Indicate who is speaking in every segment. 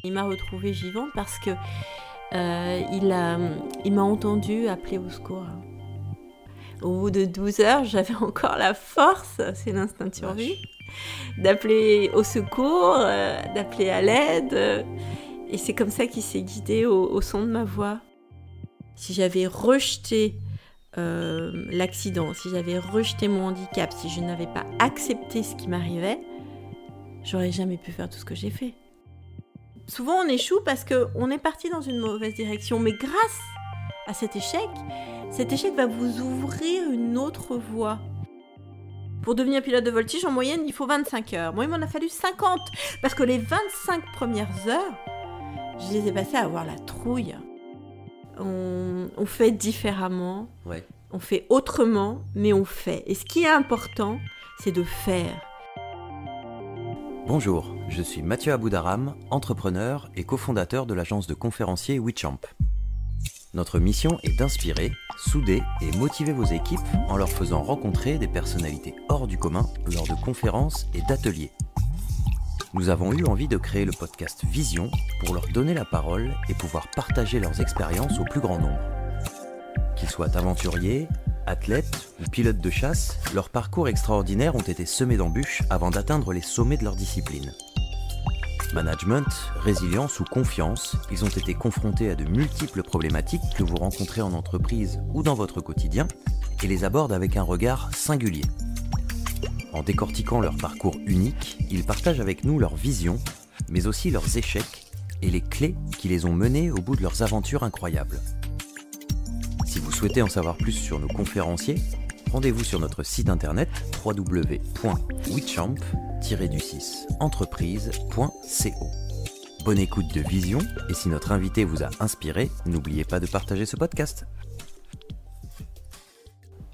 Speaker 1: Il m'a retrouvée vivante parce que il m'a entendue appeler au secours. Au bout de 12 heures, j'avais encore la force, c'est l'instinct de survie, d'appeler au secours, d'appeler à l'aide. Et c'est comme ça qu'il s'est guidé au son de ma voix. Si j'avais rejeté l'accident, si j'avais rejeté mon handicap, si je n'avais pas accepté ce qui m'arrivait, j'aurais jamais pu faire tout ce que j'ai fait. Souvent on échoue parce qu'on est parti dans une mauvaise direction, mais grâce à cet échec va vous ouvrir une autre voie. Pour devenir pilote de voltige, en moyenne, il faut 25 heures. Moi, il m'en a fallu 50, parce que les 25 premières heures, je les ai passées à avoir la trouille. On fait différemment, on fait autrement, mais on fait. Et ce qui est important, c'est de faire.
Speaker 2: Bonjour, je suis Mathieu Aboudaram, entrepreneur et cofondateur de l'agence de conférenciers WeChamp. Notre mission est d'inspirer, souder et motiver vos équipes en leur faisant rencontrer des personnalités hors du commun lors de conférences et d'ateliers. Nous avons eu envie de créer le podcast Vision pour leur donner la parole et pouvoir partager leurs expériences au plus grand nombre. Qu'ils soient aventuriers, athlètes ou pilotes de chasse, leurs parcours extraordinaires ont été semés d'embûches avant d'atteindre les sommets de leur discipline. Management, résilience ou confiance, ils ont été confrontés à de multiples problématiques que vous rencontrez en entreprise ou dans votre quotidien et les abordent avec un regard singulier. En décortiquant leur parcours unique, ils partagent avec nous leur vision, mais aussi leurs échecs et les clés qui les ont menés au bout de leurs aventures incroyables. Si vous souhaitez en savoir plus sur nos conférenciers, rendez-vous sur notre site internet www.wechamp-entreprise.co. Bonne écoute de Vision, et si notre invité vous a inspiré, n'oubliez pas de partager ce podcast.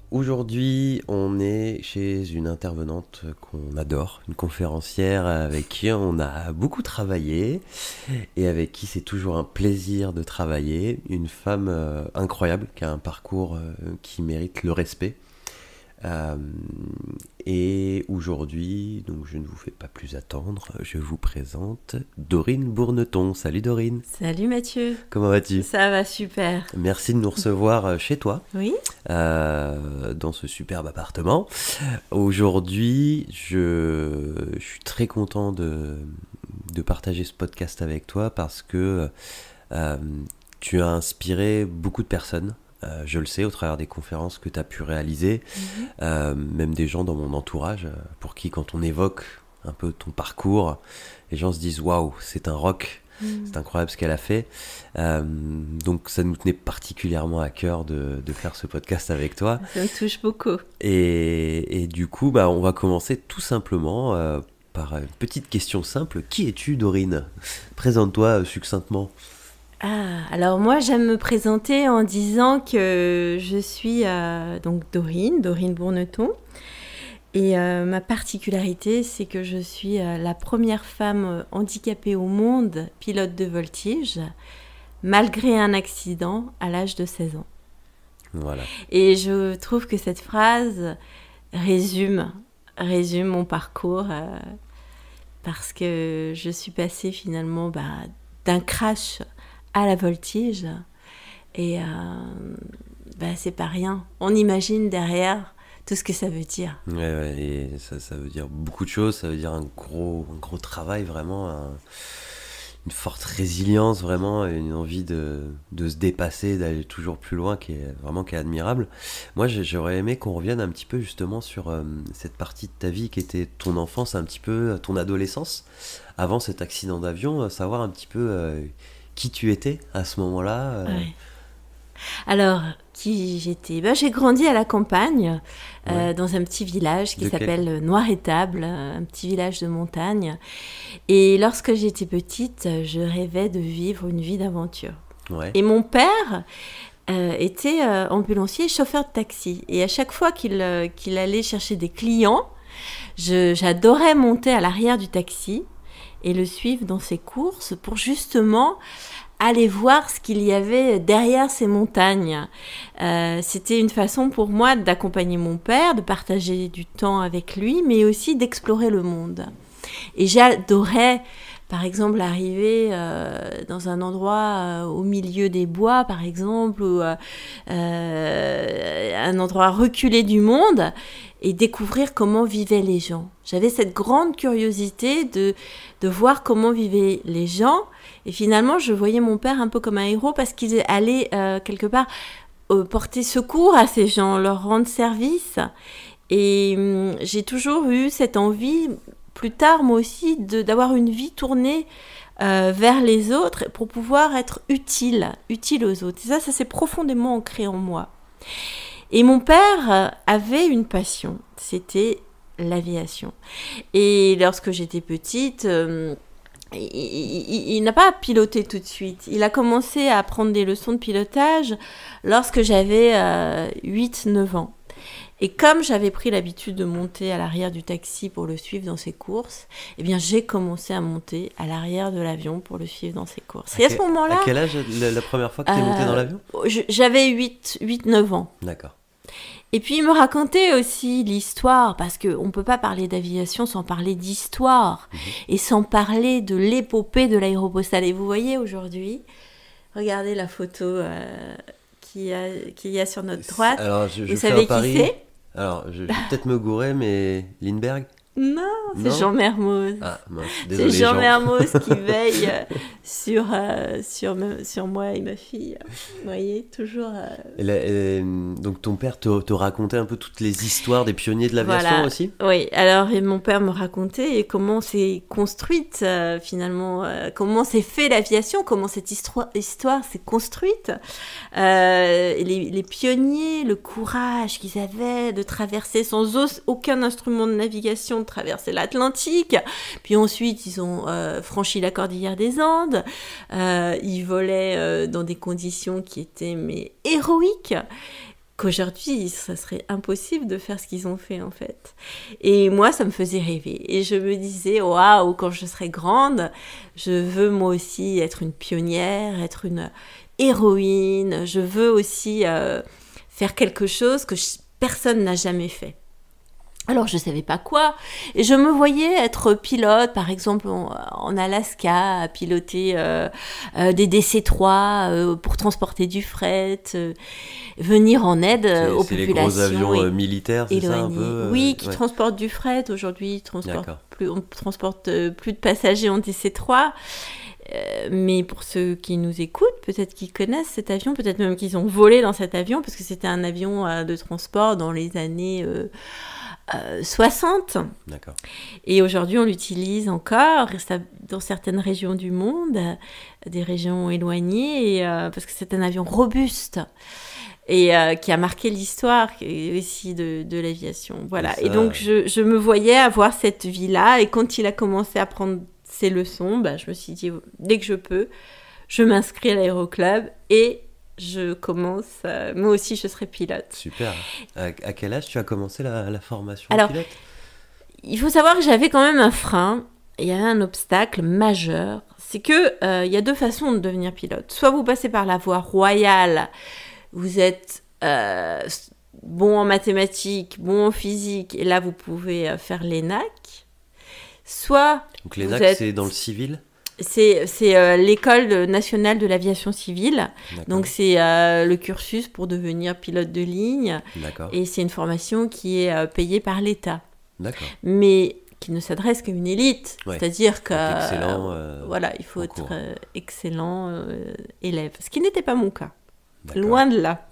Speaker 2: Aujourd'hui, on est chez une intervenante qu'on adore, une conférencière avec qui on a beaucoup travaillé et avec qui c'est toujours un plaisir de travailler. Une femme incroyable qui a un parcours qui mérite le respect. Et aujourd'hui, donc je ne vous fais pas plus attendre, je vous présente Dorine Bourneton. Salut Dorine.
Speaker 1: Salut Mathieu.
Speaker 2: Comment vas-tu ?
Speaker 1: Ça va super.
Speaker 2: Merci de nous recevoir chez toi.
Speaker 1: Oui.
Speaker 2: Dans ce superbe appartement. Aujourd'hui, je suis très content de partager ce podcast avec toi parce que tu as inspiré beaucoup de personnes. Je le sais au travers des conférences que tu as pu réaliser, même des gens dans mon entourage pour qui, quand on évoque un peu ton parcours, les gens se disent waouh, c'est un rock, c'est incroyable ce qu'elle a fait. Donc ça nous tenait particulièrement à cœur de faire ce podcast avec toi.
Speaker 1: Ça me touche beaucoup.
Speaker 2: Et du coup, on va commencer tout simplement par une petite question simple. Qui es-tu, Dorine ? Présente-toi succinctement.
Speaker 1: Alors moi j'aime me présenter en disant que je suis donc Dorine Bourneton, et ma particularité c'est que je suis la première femme handicapée au monde pilote de voltige malgré un accident à l'âge de 16 ans.
Speaker 2: Voilà.
Speaker 1: Et je trouve que cette phrase résume mon parcours parce que je suis passée finalement d'un crash à la voltige, et c'est pas rien. On imagine derrière tout ce que ça veut dire.
Speaker 2: Ouais, et ça veut dire beaucoup de choses. Ça veut dire un gros travail, vraiment, une forte résilience, vraiment, une envie de se dépasser, d'aller toujours plus loin, qui est admirable. Moi, j'aurais aimé qu'on revienne un petit peu justement sur cette partie de ta vie qui était ton enfance, un petit peu ton adolescence, avant cet accident d'avion, savoir un petit peu qui tu étais à ce moment-là.
Speaker 1: Ouais. Alors, qui j'étais ? J'ai grandi à la campagne, dans un petit village qui s'appelle Noir-Étable, un petit village de montagne. Et lorsque j'étais petite, je rêvais de vivre une vie d'aventure. Ouais. Et mon père était ambulancier et chauffeur de taxi. Et à chaque fois qu'il allait chercher des clients, j'adorais monter à l'arrière du taxi et le suivre dans ses courses pour justement aller voir ce qu'il y avait derrière ces montagnes. C'était une façon pour moi d'accompagner mon père, de partager du temps avec lui, mais aussi d'explorer le monde. Et j'adorais par exemple, arriver dans un endroit au milieu des bois, par exemple, ou un endroit reculé du monde, et découvrir comment vivaient les gens. J'avais cette grande curiosité de voir comment vivaient les gens. Et finalement, je voyais mon père un peu comme un héros parce qu'il allait quelque part porter secours à ces gens, leur rendre service. Et j'ai toujours eu cette envie, plus tard moi aussi, d'avoir une vie tournée vers les autres pour pouvoir être utile aux autres. Et ça s'est profondément ancré en moi. Et mon père avait une passion, c'était l'aviation. Et lorsque j'étais petite, il n'a pas piloté tout de suite. Il a commencé à prendre des leçons de pilotage lorsque j'avais 8-9 ans. Et comme j'avais pris l'habitude de monter à l'arrière du taxi pour le suivre dans ses courses, eh bien j'ai commencé à monter à l'arrière de l'avion pour le suivre dans ses courses. Et à ce moment-là...
Speaker 2: À quel âge la première fois que tu es montée dans l'avion ?
Speaker 1: J'avais 8-9 ans.
Speaker 2: D'accord.
Speaker 1: Et puis il me racontait aussi l'histoire, parce qu'on ne peut pas parler d'aviation sans parler d'histoire, et sans parler de l'épopée de l'aéropostale. Et vous voyez aujourd'hui, regardez la photo qu'il y a sur notre droite.
Speaker 2: Alors, je
Speaker 1: vous savez qui c'est ?
Speaker 2: Alors, je vais peut-être me gourer, mais Lindbergh ?
Speaker 1: Non, c'est Jean Mermoz.
Speaker 2: Ah, mince, désolé,
Speaker 1: c'est Jean Mermoz qui veille sur moi et ma fille. Vous voyez, toujours...
Speaker 2: donc ton père te racontait un peu toutes les histoires des pionniers de l'aviation aussi ?
Speaker 1: Oui, alors mon père me racontait comment s'est construite finalement, comment s'est fait l'aviation, comment cette histoire s'est construite. Les pionniers, le courage qu'ils avaient de traverser sans aucun instrument de navigation, traverser l'Atlantique, puis ensuite ils ont franchi la cordillère des Andes, ils volaient dans des conditions qui étaient héroïques, qu'aujourd'hui ça serait impossible de faire ce qu'ils ont fait en fait. Et moi ça me faisait rêver, et je me disais waouh, quand je serai grande, je veux moi aussi être une pionnière, être une héroïne, je veux aussi faire quelque chose que personne n'a jamais fait. Alors, je ne savais pas quoi, et je me voyais être pilote, par exemple en Alaska, à piloter des DC-3 pour transporter du fret, venir en aide aux populations.
Speaker 2: C'est les gros avions militaires, c'est ça un peu
Speaker 1: Oui, qui transportent du fret. Aujourd'hui, on ne transporte plus de passagers en DC-3. Mais pour ceux qui nous écoutent, peut-être qu'ils connaissent cet avion, peut-être même qu'ils ont volé dans cet avion, parce que c'était un avion de transport dans les années 60.
Speaker 2: D'accord.
Speaker 1: Et aujourd'hui, on l'utilise encore dans certaines régions du monde, des régions éloignées, parce que c'est un avion robuste et qui a marqué l'histoire aussi de l'aviation. Voilà. Et donc, je me voyais avoir cette vie-là, et quand il a commencé à prendre ses leçons, je me suis dit, dès que je peux, je m'inscris à l'aéroclub et je commence, moi aussi je serai pilote.
Speaker 2: Super. À quel âge tu as commencé la formation
Speaker 1: Alors,
Speaker 2: pilote ?
Speaker 1: Il faut savoir que j'avais quand même un frein, il y avait un obstacle majeur, c'est que il y a deux façons de devenir pilote. Soit vous passez par la voie royale, vous êtes bon en mathématiques, bon en physique, et là vous pouvez faire l'ENAC. Soit
Speaker 2: donc l'ENAC, c'est dans le civil ?
Speaker 1: C'est l'école nationale de l'aviation civile. D'accord. Donc c'est le cursus pour devenir pilote de ligne.
Speaker 2: D'accord.
Speaker 1: Et c'est une formation qui est payée par l'État.
Speaker 2: D'accord.
Speaker 1: Mais qui ne s'adresse qu'à une élite. Ouais. C'est-à-dire que
Speaker 2: excellent,
Speaker 1: il faut être excellent élève. Ce qui n'était pas mon cas. D'accord. Loin de là.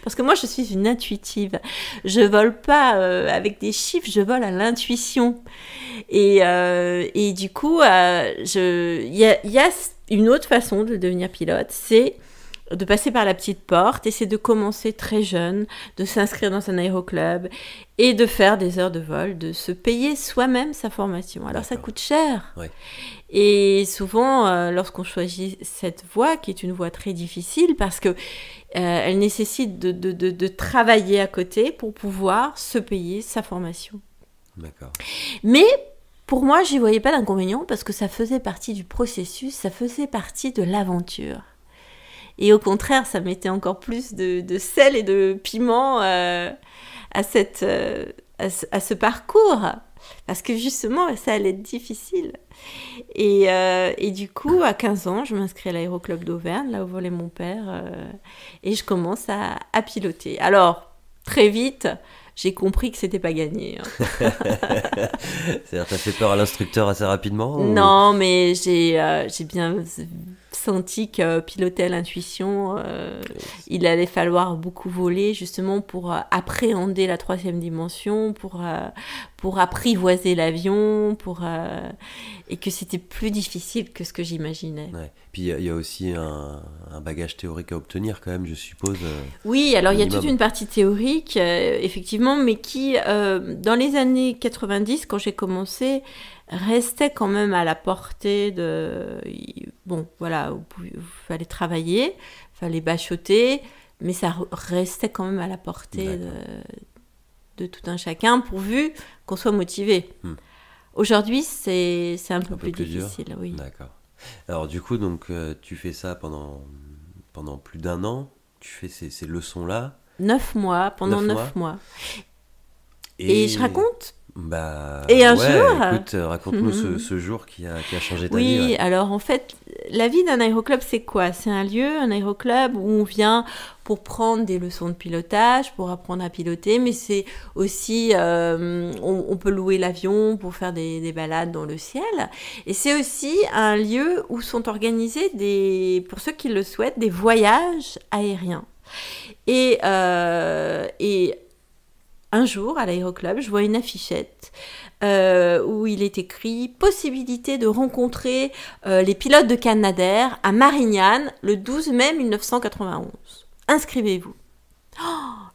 Speaker 1: Parce que moi, je suis une intuitive. Je vole pas avec des chiffres, je vole à l'intuition. Et du coup, il y a une autre façon de devenir pilote, c'est de passer par la petite porte, et c'est de commencer très jeune, de s'inscrire dans un aéroclub et de faire des heures de vol, de se payer soi-même sa formation. Alors ça coûte cher. Ouais. Et souvent, lorsqu'on choisit cette voie, qui est une voie très difficile, parce que elle nécessite de travailler à côté pour pouvoir se payer sa formation.
Speaker 2: D'accord.
Speaker 1: Mais pour moi, j'y voyais pas d'inconvénient, parce que ça faisait partie du processus, ça faisait partie de l'aventure. Et au contraire, ça mettait encore plus de sel et de piment à ce parcours. Parce que justement, ça allait être difficile. Et du coup, à 15 ans, je m'inscris à l'aéroclub d'Auvergne, là où volait mon père, et je commence à piloter. Alors, très vite, j'ai compris que c'était pas gagné.
Speaker 2: C'est-à-dire, t'as fait peur à l'instructeur assez rapidement
Speaker 1: Non, mais j'ai bien senti que piloter à l'intuition, il allait falloir beaucoup voler justement pour appréhender la 3e dimension, pour apprivoiser l'avion, et que c'était plus difficile que ce que j'imaginais.
Speaker 2: Ouais. Puis il y a aussi un bagage théorique à obtenir quand même, je suppose.
Speaker 1: Oui, alors il y a toute une partie théorique, effectivement, mais qui, dans les années 90, quand j'ai commencé, restait quand même à la portée de... Bon, voilà, il fallait travailler, il fallait bachoter, mais ça restait quand même à la portée de tout un chacun, pourvu qu'on soit motivé. Aujourd'hui, c'est un peu plus difficile.
Speaker 2: Dur.
Speaker 1: Oui.
Speaker 2: D'accord. Alors du coup, donc, tu fais ça pendant plus d'1 an, tu fais ces leçons-là.
Speaker 1: 9 mois, pendant 9 mois. Et je raconte.
Speaker 2: Et
Speaker 1: un jour,
Speaker 2: écoute, raconte-nous ce jour qui a changé ta vie.
Speaker 1: Oui, alors en fait, la vie d'un aéroclub, c'est quoi ? C'est un aéroclub où on vient pour prendre des leçons de pilotage, pour apprendre à piloter, mais c'est aussi, on peut louer l'avion pour faire des balades dans le ciel. Et c'est aussi un lieu où sont organisés, pour ceux qui le souhaitent, des voyages aériens. Et un jour, à l'aéroclub, je vois une affichette où il est écrit « Possibilité de rencontrer les pilotes de Canadair à Marignane le 12 mai 1991. Inscrivez-vous. »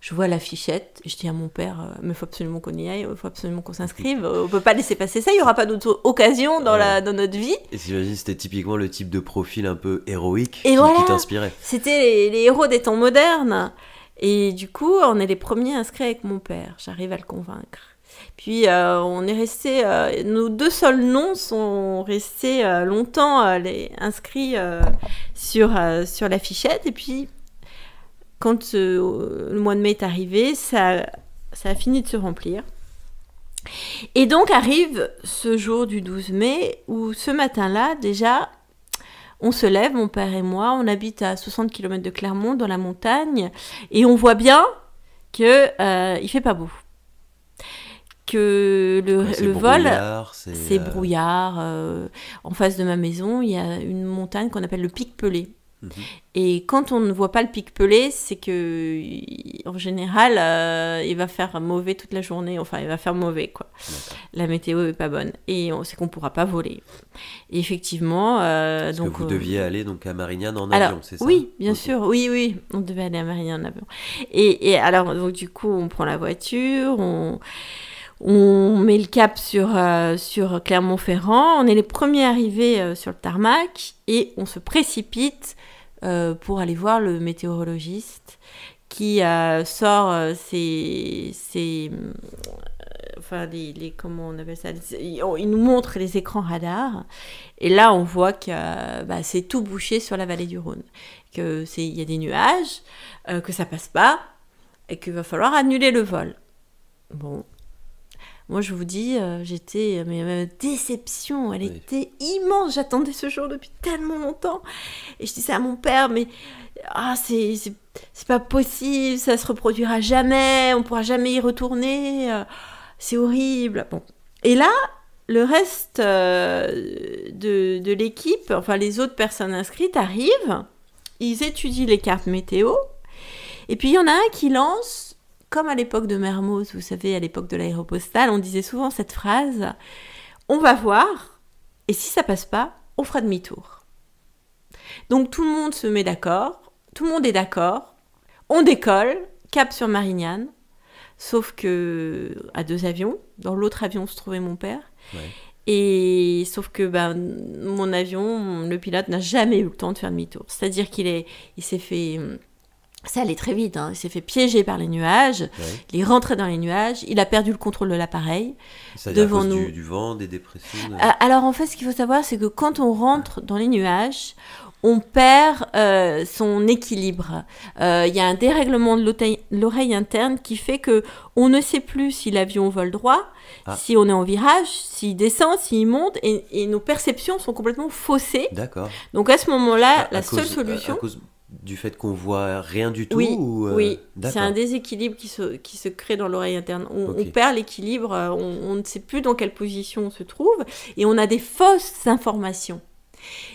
Speaker 1: Je vois l'affichette, je dis à mon père « Mais il faut absolument qu'on y aille, il faut absolument qu'on s'inscrive. On ne peut pas laisser passer ça, il n'y aura pas d'autre occasion dans notre vie. »
Speaker 2: Et j'imagine c'était typiquement le type de profil un peu héroïque
Speaker 1: qui
Speaker 2: t'inspirait.
Speaker 1: C'était les héros des temps modernes. Et du coup, on est les premiers inscrits avec mon père. J'arrive à le convaincre. Puis, on est restés... nos 2 seuls noms sont restés longtemps inscrits sur l'affichette. Et puis, quand le mois de mai est arrivé, ça a fini de se remplir. Et donc, arrive ce jour du 12 mai, où ce matin-là, déjà... On se lève, mon père et moi, on habite à 60 km de Clermont, dans la montagne, et on voit bien qu'il ne fait pas beau. Que le vol, c'est brouillard. En face de ma maison, il y a une montagne qu'on appelle le Pic Pelé. Et quand on ne voit pas le Pic Pelé, c'est que, en général, il va faire mauvais toute la journée. Enfin, il va faire mauvais, quoi. D'accord. La météo est pas bonne. Et c'est qu'on pourra pas voler. Et effectivement...
Speaker 2: Parce que vous deviez aller donc à Marignane en avion, c'est ça ?
Speaker 1: Oui, bien sûr. Oui. On devait aller à Marignane en avion. Et alors, donc, du coup, on prend la voiture, on met le cap sur Clermont-Ferrand. On est les premiers arrivés sur le tarmac. Et on se précipite... pour aller voir le météorologiste qui sort comment on appelle ça, il nous montre les écrans radars et là on voit que c'est tout bouché sur la vallée du Rhône, qu'il y a des nuages, que ça passe pas et qu'il va falloir annuler le vol. Bon, moi je vous dis, ma déception, elle était immense. J'attendais ce jour depuis tellement longtemps. Et je disais à mon père, mais c'est pas possible, ça se reproduira jamais, on pourra jamais y retourner, c'est horrible. Bon. Et là, le reste de l'équipe, enfin les autres personnes inscrites arrivent, ils étudient les cartes météo, et puis il y en a un qui lance... Comme à l'époque de Mermoz, vous savez, à l'époque de l'aéropostale, on disait souvent cette phrase « On va voir, et si ça passe pas, on fera demi-tour. » Donc tout le monde se met d'accord, tout le monde est d'accord, on décolle, cap sur Marignane, sauf que à 2 avions, dans l'autre avion se trouvait mon père, et sauf que mon avion, le pilote n'a jamais eu le temps de faire demi-tour. C'est-à-dire qu'il s'est fait... Ça allait très vite, hein. Il s'est fait piéger par les nuages, il est rentré dans les nuages, il a perdu le contrôle de l'appareil.
Speaker 2: C'est-à-dire à cause du vent, des dépressions
Speaker 1: Alors en fait, ce qu'il faut savoir, c'est que quand on rentre dans les nuages, on perd son équilibre. Il y a un dérèglement de l'oreille interne qui fait que on ne sait plus si l'avion vole droit, si on est en virage, s'il descend, s'il monte, et nos perceptions sont complètement faussées.
Speaker 2: D'accord.
Speaker 1: Donc à ce moment-là, la seule solution...
Speaker 2: À cause du fait qu'on voit rien du tout
Speaker 1: Oui, c'est un déséquilibre qui se crée dans l'oreille interne. On perd l'équilibre, on ne sait plus dans quelle position on se trouve, et on a des fausses informations.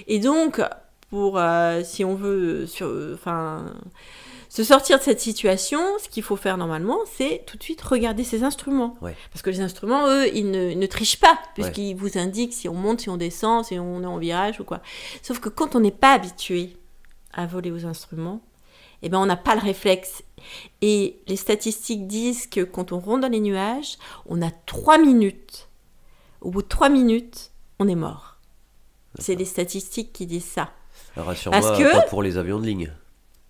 Speaker 1: Et donc... si on veut se sortir de cette situation, ce qu'il faut faire normalement, c'est tout de suite regarder ses instruments.
Speaker 2: Ouais.
Speaker 1: Parce que les instruments, eux, ils ne trichent pas, puisqu'ils vous indiquent si on monte, si on descend, si on est en virage ou quoi. Sauf que quand on n'est pas habitué à voler aux instruments, eh ben, on n'a pas le réflexe. Et les statistiques disent que quand on rentre dans les nuages, on a 3 minutes. Au bout de 3 minutes, on est mort. C'est les statistiques qui disent ça.
Speaker 2: Rassure-moi, pas pour les avions de ligne.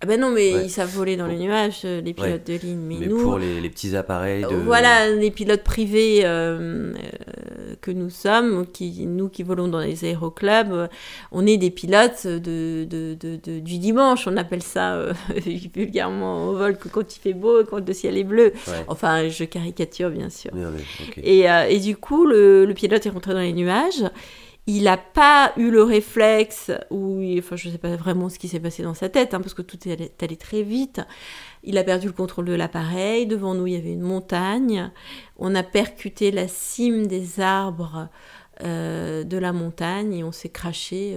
Speaker 1: Ah ben non, mais ils savent voler dans les nuages, les pilotes de ligne. Mais nous,
Speaker 2: pour les petits appareils de...
Speaker 1: Voilà, les pilotes privés que nous sommes, nous qui volons dans les aéroclubs, on est des pilotes du dimanche, on appelle ça vulgairement au vol que quand il fait beau, quand le ciel est bleu. Ouais. Enfin, je caricature, bien sûr. Et du coup, le pilote est rentré dans les nuages. Il n'a pas eu le réflexe, je ne sais pas vraiment ce qui s'est passé dans sa tête, parce que tout est allé très vite. Il a perdu le contrôle de l'appareil. Devant nous, il y avait une montagne. On a percuté la cime des arbres de la montagne et on s'est crashé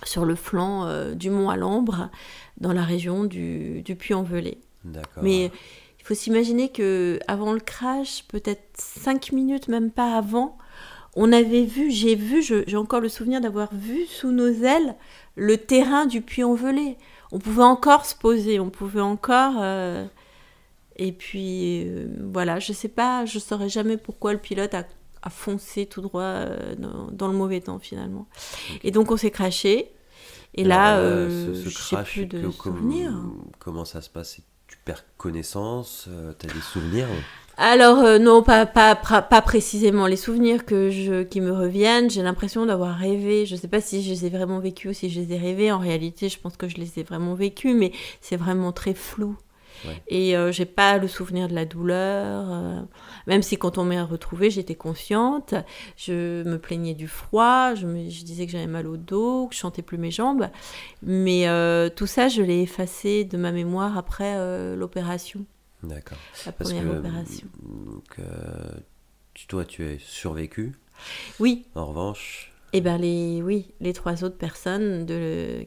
Speaker 1: sur le flanc du mont Alambre, dans la région du Puy-en-Velay.
Speaker 2: D'accord.
Speaker 1: Mais il faut s'imaginer qu'avant le crash, peut-être 5 minutes, même pas avant, j'ai encore le souvenir d'avoir vu sous nos ailes le terrain du Puy-en-Velay. On pouvait encore se poser, on pouvait encore... Et puis, voilà, je sais pas, je saurais jamais pourquoi le pilote a foncé tout droit dans le mauvais temps, finalement. Okay. Et donc, on s'est crashé. Et là,
Speaker 2: ce
Speaker 1: j'ai plus de souvenirs.
Speaker 2: Comment ça se passe? Tu perds connaissance? Tu as des souvenirs?
Speaker 1: Alors, non, pas précisément. Les souvenirs qui me reviennent, j'ai l'impression d'avoir rêvé. Je ne sais pas si je les ai vraiment vécus ou si je les ai rêvés. En réalité, je pense que je les ai vraiment vécus, mais c'est vraiment très flou. Ouais. Et j'ai pas le souvenir de la douleur. Même si quand on m'a retrouvée, j'étais consciente. Je me plaignais du froid. Je disais que j'avais mal au dos, que je sentais plus mes jambes. Mais tout ça, je l'ai effacé de ma mémoire après l'opération.
Speaker 2: D'accord.
Speaker 1: La première opération.
Speaker 2: Donc, toi, tu es survécu.
Speaker 1: Oui.
Speaker 2: En revanche.
Speaker 1: Eh ben les 3 autres personnes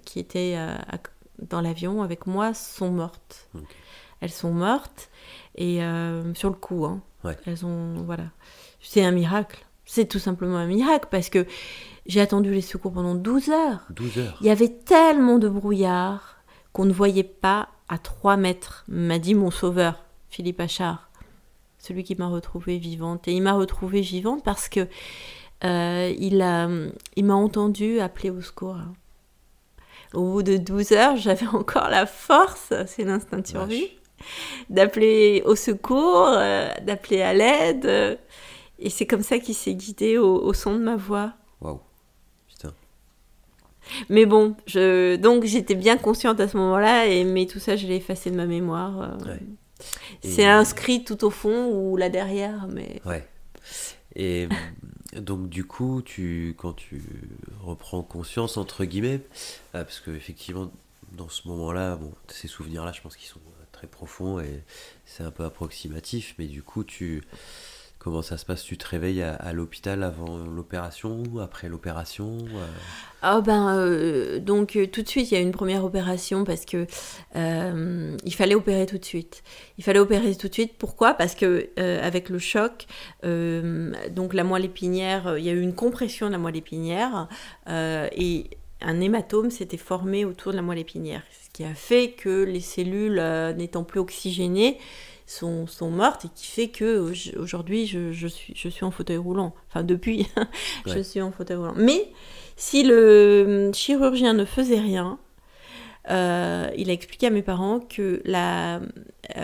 Speaker 1: qui étaient dans l'avion avec moi sont mortes. Okay. Elles sont mortes et sur le coup,
Speaker 2: ouais.
Speaker 1: Voilà. C'est un miracle. C'est tout simplement un miracle parce que j'ai attendu les secours pendant 12 heures.
Speaker 2: 12 heures.
Speaker 1: Il y avait tellement de brouillard qu'on ne voyait pas à 3 mètres, m'a dit mon sauveur, Philippe Achard, celui qui m'a retrouvée vivante. Et il m'a retrouvée vivante parce que il m'a entendue appeler au secours. Au bout de 12 heures, j'avais encore la force, c'est l'instinct de survie, d'appeler au secours, d'appeler à l'aide. Et c'est comme ça qu'il s'est guidé au son de ma voix.
Speaker 2: Waouh, putain.
Speaker 1: Mais bon, donc j'étais bien consciente à ce moment-là, mais tout ça, je l'ai effacé de ma mémoire. Ouais. C'est inscrit tout au fond ou là derrière, mais...
Speaker 2: Ouais. Et donc du coup, quand tu reprends conscience, entre guillemets, parce qu'effectivement, dans ce moment-là, ces souvenirs-là, je pense qu'ils sont très profonds et c'est un peu approximatif, mais du coup, comment ça se passe? Tu te réveilles à l'hôpital avant l'opération ou après l'opération?
Speaker 1: Donc tout de suite, il y a une première opération parce que il fallait opérer tout de suite. Pourquoi? Parce que avec le choc, donc la moelle épinière, il y a eu une compression de la moelle épinière et un hématome s'était formé autour de la moelle épinière, ce qui a fait que les cellules n'étant plus oxygénées sont mortes et qui fait que aujourd'hui je suis en fauteuil roulant. Enfin depuis, je suis en fauteuil roulant. Mais si le chirurgien ne faisait rien, il a expliqué à mes parents que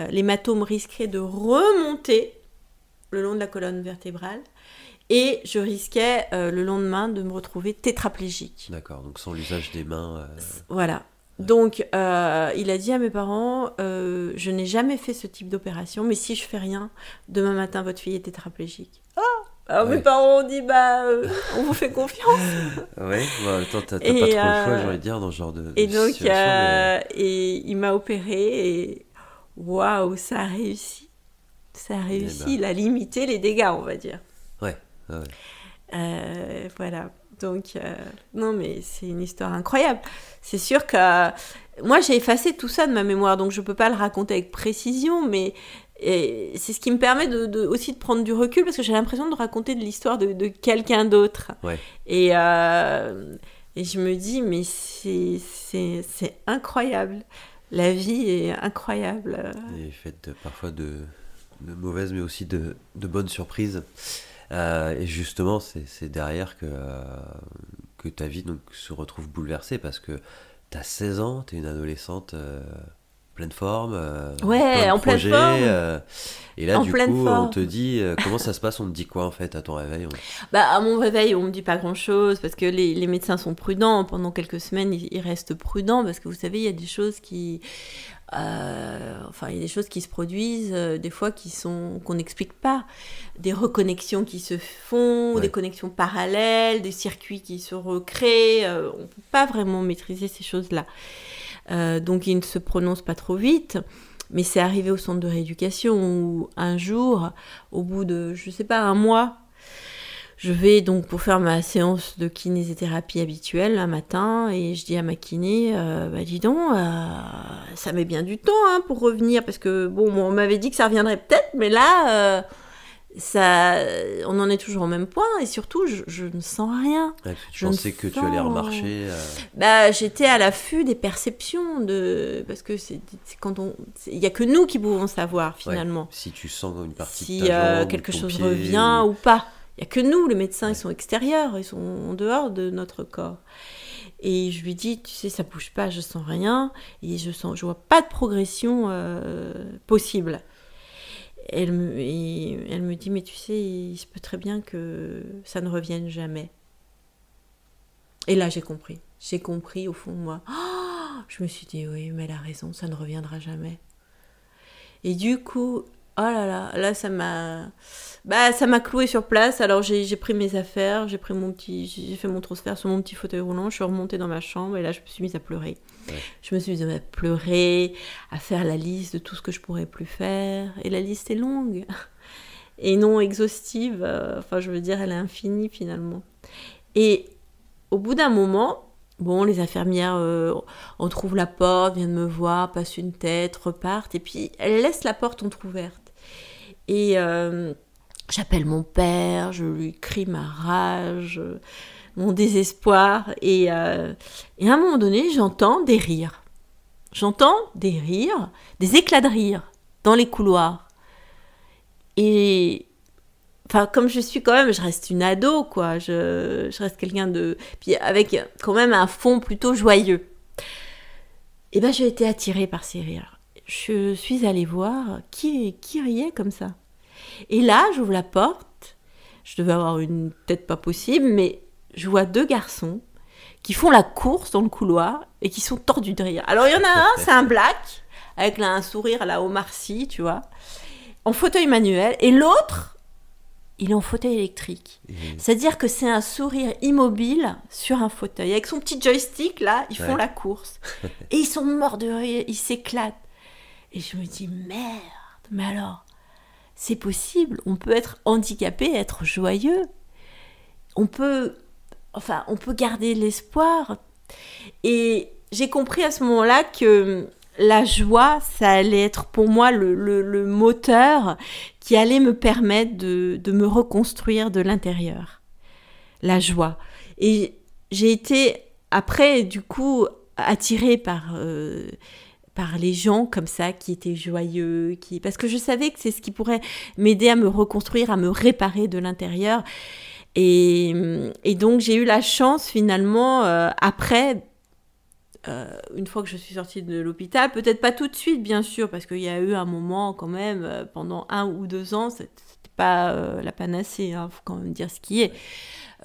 Speaker 1: l'hématome risquait de remonter le long de la colonne vertébrale et je risquais le lendemain de me retrouver tétraplégique.
Speaker 2: D'accord, donc sans l'usage des mains.
Speaker 1: Voilà. Donc, il a dit à mes parents, je n'ai jamais fait ce type d'opération, mais si je fais rien, demain matin, votre fille est tétraplégique. Alors mes parents ont dit, on vous fait confiance.
Speaker 2: Ouais, attends, t'as pas trop le choix, j'ai envie de dire, dans ce genre de situation.
Speaker 1: Et il m'a opéré et waouh, ça a réussi. Ça a réussi, il a limité les dégâts, on va dire.
Speaker 2: Ouais.
Speaker 1: Voilà. Donc, non, mais c'est une histoire incroyable. C'est sûr que moi, j'ai effacé tout ça de ma mémoire, donc je ne peux pas le raconter avec précision, mais c'est ce qui me permet aussi de prendre du recul, parce que j'ai l'impression de raconter de l'histoire de quelqu'un d'autre.
Speaker 2: Ouais.
Speaker 1: Et je me dis, mais c'est incroyable. La vie est incroyable.
Speaker 2: Et faite parfois de mauvaises, mais aussi de bonnes surprises. Et justement, c'est derrière que ta vie donc, se retrouve bouleversée, parce que t'as 16 ans, t'es une adolescente pleine forme,
Speaker 1: en pleine forme.
Speaker 2: Et là, du coup, on te dit, comment ça se passe? On te dit quoi, en fait, à ton réveil?
Speaker 1: À mon réveil, on me dit pas grand-chose, parce que les médecins sont prudents. Pendant quelques semaines, ils restent prudents, parce que vous savez, il y a des choses qui... il y a des choses qui se produisent, des fois qu'on n'explique pas. Des reconnexions qui se font, des connexions parallèles, des circuits qui se recréent. On ne peut pas vraiment maîtriser ces choses-là. Donc, ils ne se prononcent pas trop vite. Mais c'est arrivé au centre de rééducation où un jour, au bout de, je ne sais pas, un mois, je vais donc pour faire ma séance de kinésithérapie habituelle un matin et je dis à ma kiné, dis donc, ça met bien du temps pour revenir, parce que on m'avait dit que ça reviendrait peut-être, mais là, on en est toujours au même point et surtout, je ne sens rien.
Speaker 2: Tu pensais que tu allais remarcher
Speaker 1: J'étais à l'affût des perceptions, parce que il n'y a que nous qui pouvons savoir finalement.
Speaker 2: Si tu sens une partie
Speaker 1: si
Speaker 2: de ta jambe,
Speaker 1: quelque
Speaker 2: ton
Speaker 1: chose
Speaker 2: pied,
Speaker 1: revient ou pas. Il n'y a que nous, les médecins, ils sont extérieurs, ils sont en dehors de notre corps. Et je lui dis, tu sais, ça bouge pas, je sens rien, et je vois pas de progression possible. Elle me dit, mais tu sais, il se peut très bien que ça ne revienne jamais. Et là, j'ai compris. J'ai compris au fond de moi. Je me suis dit, oui, mais elle a raison, ça ne reviendra jamais. Et du coup, oh là, ça m'a cloué sur place. Alors j'ai pris mes affaires, j'ai fait mon transfert sur mon petit fauteuil roulant, je suis remontée dans ma chambre et là je me suis mise à pleurer. Je me suis mise à pleurer, à faire la liste de tout ce que je pourrais plus faire. Et la liste est longue et non exhaustive. Je veux dire, elle est infinie finalement. Et au bout d'un moment, les infirmières entrouvent la porte, viennent me voir, passent une tête, repartent, et puis elles laissent la porte entrouverte. Et j'appelle mon père, je lui crie ma rage, mon désespoir, et à un moment donné, j'entends des rires. J'entends des rires, des éclats de rire dans les couloirs. Et... comme je suis quand même, je reste une ado, quoi. Je reste quelqu'un de... Puis avec quand même un fond plutôt joyeux. Et j'ai été attirée par ces rires. Je suis allée voir qui riait comme ça. Et là, j'ouvre la porte. Je devais avoir une tête pas possible, mais je vois 2 garçons qui font la course dans le couloir et qui sont tordus de rire. Alors, il y en a un, c'est un black, avec là, un sourire à la Omar Sy, tu vois, en fauteuil manuel. Et l'autre... il est en fauteuil électrique. C'est-à-dire que c'est un sourire immobile sur un fauteuil. Avec son petit joystick, là, ils font la course. Et ils sont morts de rire, ils s'éclatent. Et je me dis, merde, mais alors, c'est possible. On peut être handicapé et être joyeux. On peut garder l'espoir. Et j'ai compris à ce moment-là que... la joie, ça allait être pour moi le moteur qui allait me permettre de me reconstruire de l'intérieur. La joie. Et j'ai été, après, du coup, attirée par les gens comme ça, qui étaient joyeux, parce que je savais que c'est ce qui pourrait m'aider à me reconstruire, à me réparer de l'intérieur. Et donc, j'ai eu la chance, finalement, après... une fois que je suis sortie de l'hôpital, peut-être pas tout de suite, bien sûr, parce qu'il y a eu un moment quand même, pendant 1 ou 2 ans, c'était pas la panacée, hein, faut quand même dire ce qui est.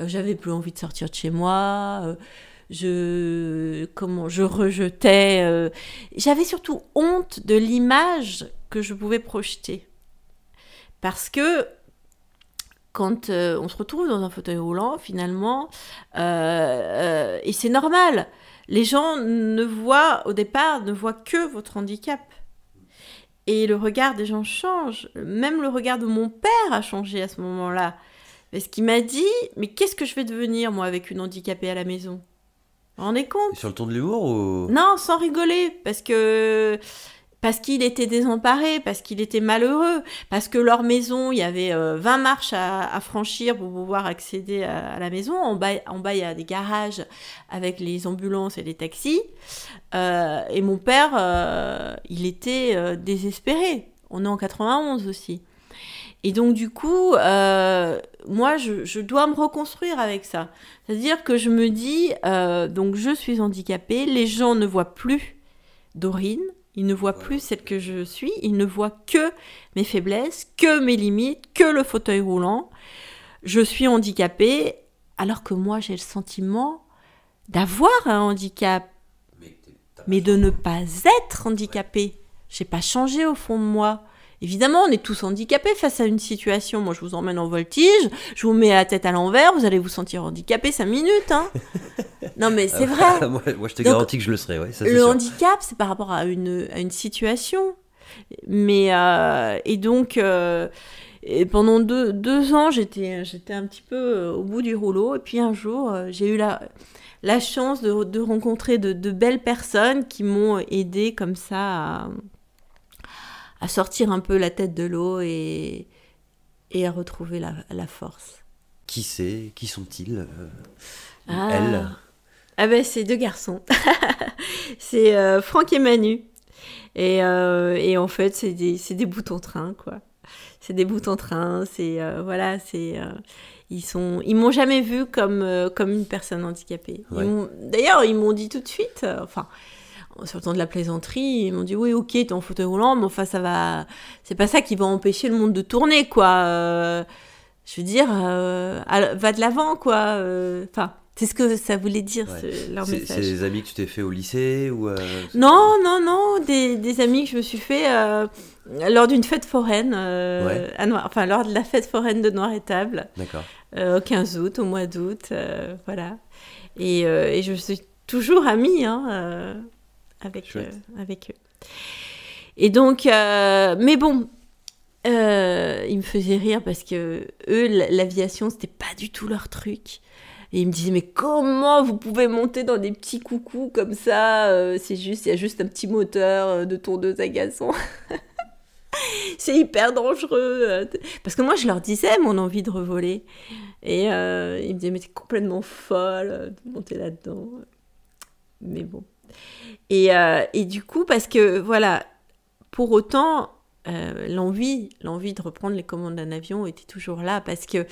Speaker 1: J'avais plus envie de sortir de chez moi, je rejetais. J'avais surtout honte de l'image que je pouvais projeter. Parce que quand on se retrouve dans un fauteuil roulant, finalement, et c'est normal, les gens au départ, ne voient que votre handicap. Et le regard des gens change. Même le regard de mon père a changé à ce moment-là. Parce qu'il m'a dit, mais qu'est-ce que je vais devenir, moi, avec une handicapée à la maison ? Vous vous rendez compte ?
Speaker 2: Sur le ton de l'humour ou...
Speaker 1: Non, sans rigoler, parce qu'il était désemparé, parce qu'il était malheureux, parce que leur maison, il y avait 20 marches à franchir pour pouvoir accéder à la maison. En bas, il y a des garages avec les ambulances et les taxis. Et mon père, il était désespéré. On est en 91 aussi. Et donc, du coup, moi, je dois me reconstruire avec ça. C'est-à-dire que je me dis, donc je suis handicapée, les gens ne voient plus Dorine, ils ne voient plus celle que je suis, ils ne voient que mes faiblesses, que mes limites, que le fauteuil roulant. Je suis handicapée, alors que moi, j'ai le sentiment d'avoir un handicap, mais de ne pas être handicapée. Je n'ai pas changé au fond de moi. Évidemment, on est tous handicapés face à une situation. Moi, je vous emmène en voltige, je vous mets la tête à l'envers, vous allez vous sentir handicapé 5 minutes. Hein. Non, mais c'est vrai.
Speaker 2: Moi, je te garantis que je le serai, ouais, ça, c'est
Speaker 1: le
Speaker 2: sûr.
Speaker 1: handicap, c'est par rapport à une situation. Mais, et donc, et pendant 2 ans, j'étais un petit peu au bout du rouleau. Et puis un jour, j'ai eu la chance de rencontrer de belles personnes qui m'ont aidée comme ça à sortir un peu la tête de l'eau et à retrouver la force.
Speaker 2: Qui sont-ils
Speaker 1: Elles Ah ben, c'est 2 garçons. C'est Franck et Manu. Et en fait, c'est des boutons-train, quoi. C'est des boutons-train, voilà, ils m'ont jamais vue comme une personne handicapée.
Speaker 2: Ouais.
Speaker 1: D'ailleurs, ils m'ont dit tout de suite, sur le temps de la plaisanterie, ils m'ont dit oui, ok, t'es en fauteuil roulant, mais enfin c'est pas ça qui va empêcher le monde de tourner, quoi. Je veux dire, va de l'avant, quoi. C'est ce que ça voulait dire, leur message. C'est
Speaker 2: des amis que tu t'es fait au lycée ou
Speaker 1: Non, des amis que je me suis fait lors d'une fête foraine, lors de la fête foraine de Noir-Étable.
Speaker 2: D'accord.
Speaker 1: Au 15 août, au mois d'août, voilà. Et je suis toujours amie, avec eux. Et donc, mais bon, ils me faisaient rire parce que eux, l'aviation, c'était pas du tout leur truc. Et ils me disaient, mais comment vous pouvez monter dans des petits coucous comme ça, il y a juste un petit moteur de tondeuse à gazon. C'est hyper dangereux. Parce que moi, je leur disais mon envie de revoler. Et ils me disaient, mais t'es complètement folle de monter là-dedans. Mais bon. Et du coup, parce que, voilà, pour autant, l'envie de reprendre les commandes d'un avion était toujours là, parce que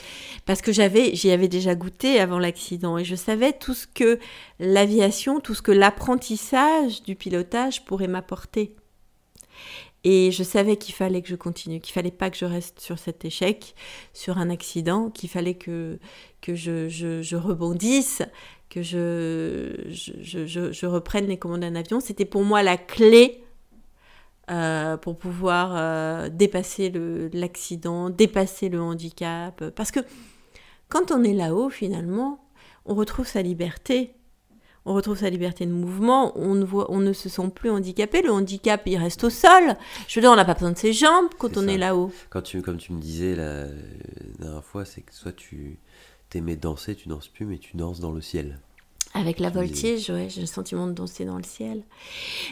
Speaker 1: j'y avais déjà goûté avant l'accident, et je savais tout ce que l'aviation, tout ce que l'apprentissage du pilotage pourrait m'apporter. Et je savais qu'il fallait que je continue, qu'il fallait pas que je reste sur cet échec, sur un accident, qu'il fallait que je rebondisse, que je reprenne les commandes d'un avion. C'était pour moi la clé pour pouvoir dépasser l'accident, dépasser le handicap. Parce que quand on est là-haut, finalement, on retrouve sa liberté. On retrouve sa liberté de mouvement, on ne se sent plus handicapé. Le handicap, il reste au sol. Je veux dire, on n'a pas besoin de ses jambes quand on est là-haut.
Speaker 2: Comme tu me disais la dernière fois, c'est que soit tu t'aimais danser, tu danses plus, mais tu danses dans le ciel.
Speaker 1: Avec la voltige, ouais, j'ai le sentiment de danser dans le ciel.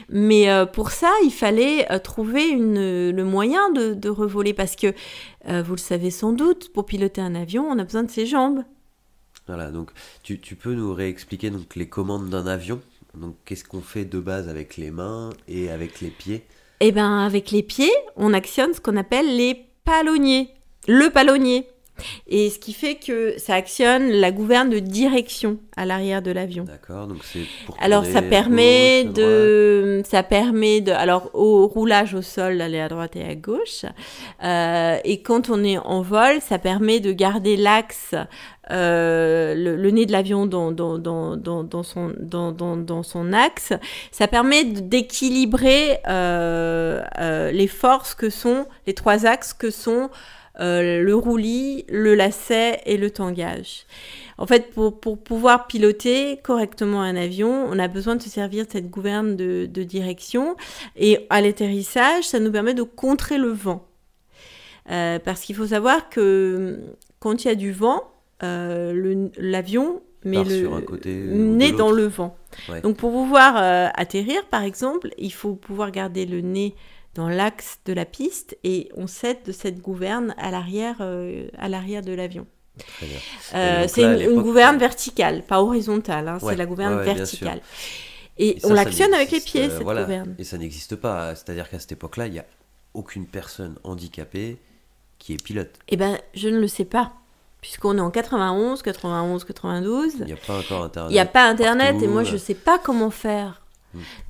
Speaker 1: Mais pour ça, il fallait trouver le moyen de revoler. Parce que, vous le savez sans doute, pour piloter un avion, on a besoin de ses jambes.
Speaker 2: Voilà, donc tu peux nous réexpliquer donc, les commandes d'un avion. Donc qu'est-ce qu'on fait de base avec les mains et avec les pieds ?
Speaker 1: Eh bien, avec les pieds, on actionne ce qu'on appelle les palonniers. Le palonnier. Et ce qui fait que ça actionne la gouverne de direction à l'arrière de l'avion.
Speaker 2: D'accord, donc c'est pour
Speaker 1: Alors
Speaker 2: tourner
Speaker 1: ça permet
Speaker 2: gauche,
Speaker 1: alors au roulage au sol d'aller à droite et à gauche. Et quand on est en vol, ça permet de garder l'axe, le nez de l'avion dans son axe. Ça permet d'équilibrer les forces que sont les trois axes que sont le roulis, le lacet et le tangage. En fait, pour pouvoir piloter correctement un avion, on a besoin de se servir de cette gouverne de direction. Et à l'atterrissage, ça nous permet de contrer le vent. Parce qu'il faut savoir que quand il y a du vent, l'avion met
Speaker 2: sur un côté
Speaker 1: le nez dans le vent.
Speaker 2: Ouais.
Speaker 1: Donc pour pouvoir atterrir, par exemple, il faut pouvoir garder le nez dans l'axe de la piste et on cède de cette gouverne à l'arrière de l'avion.
Speaker 2: Très bien.
Speaker 1: C'est une gouverne verticale, pas horizontale, hein, c'est la gouverne verticale. Et on l'actionne avec les pieds, cette gouverne.
Speaker 2: Et ça n'existe pas, c'est-à-dire qu'à cette époque-là, il n'y a aucune personne handicapée qui est pilote.
Speaker 1: Eh bien, je ne le sais pas. Puisqu'on est en 91, 92.
Speaker 2: Il n'y a pas encore Internet.
Speaker 1: Il n'y a pas Internet
Speaker 2: partout,
Speaker 1: et moi, je ne sais pas comment faire.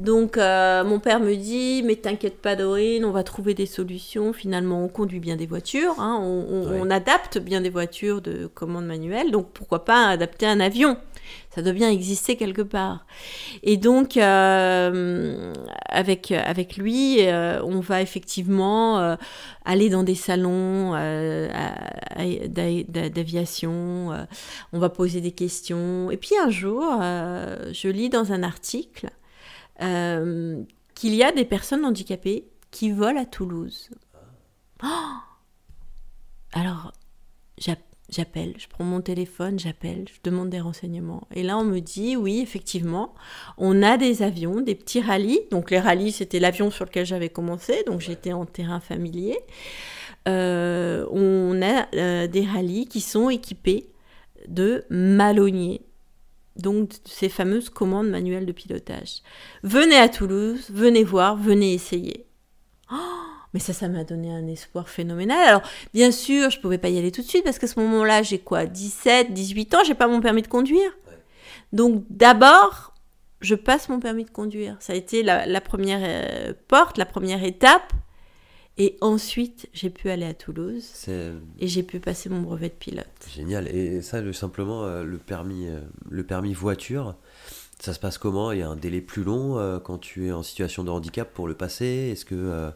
Speaker 1: Donc, mon père me dit, mais t'inquiète pas, Dorine, on va trouver des solutions. Finalement, on conduit bien des voitures, hein, on adapte bien des voitures de commande manuelle. Donc, pourquoi pas adapter un avion ? Ça doit bien exister quelque part. Et donc, avec lui, on va effectivement aller dans des salons d'aviation. On va poser des questions. Et puis un jour, je lis dans un article qu'il y a des personnes handicapées qui volent à Toulouse. Oh, alors, j'appelle, je prends mon téléphone, j'appelle, je demande des renseignements. Et là, on me dit, oui, effectivement, on a des avions, des petits rallyes. Donc, les rallyes, c'était l'avion sur lequel j'avais commencé. Donc, j'étais en terrain familier. On a des rallyes qui sont équipés de malonniers. Donc, ces fameuses commandes manuelles de pilotage. Venez à Toulouse, venez voir, venez essayer. Oh, mais ça m'a donné un espoir phénoménal. Alors, bien sûr, je ne pouvais pas y aller tout de suite parce qu'à ce moment-là, j'ai 17, 18 ans, je n'ai pas mon permis de conduire. Ouais. Donc, d'abord, je passe mon permis de conduire. Ça a été la première porte, la première étape. Et ensuite, j'ai pu aller à Toulouse et j'ai pu passer mon brevet de pilote.
Speaker 2: Génial. Et ça, simplement, le permis voiture, ça se passe comment ? Il y a un délai plus long quand tu es en situation de handicap pour le passer ? Est-ce que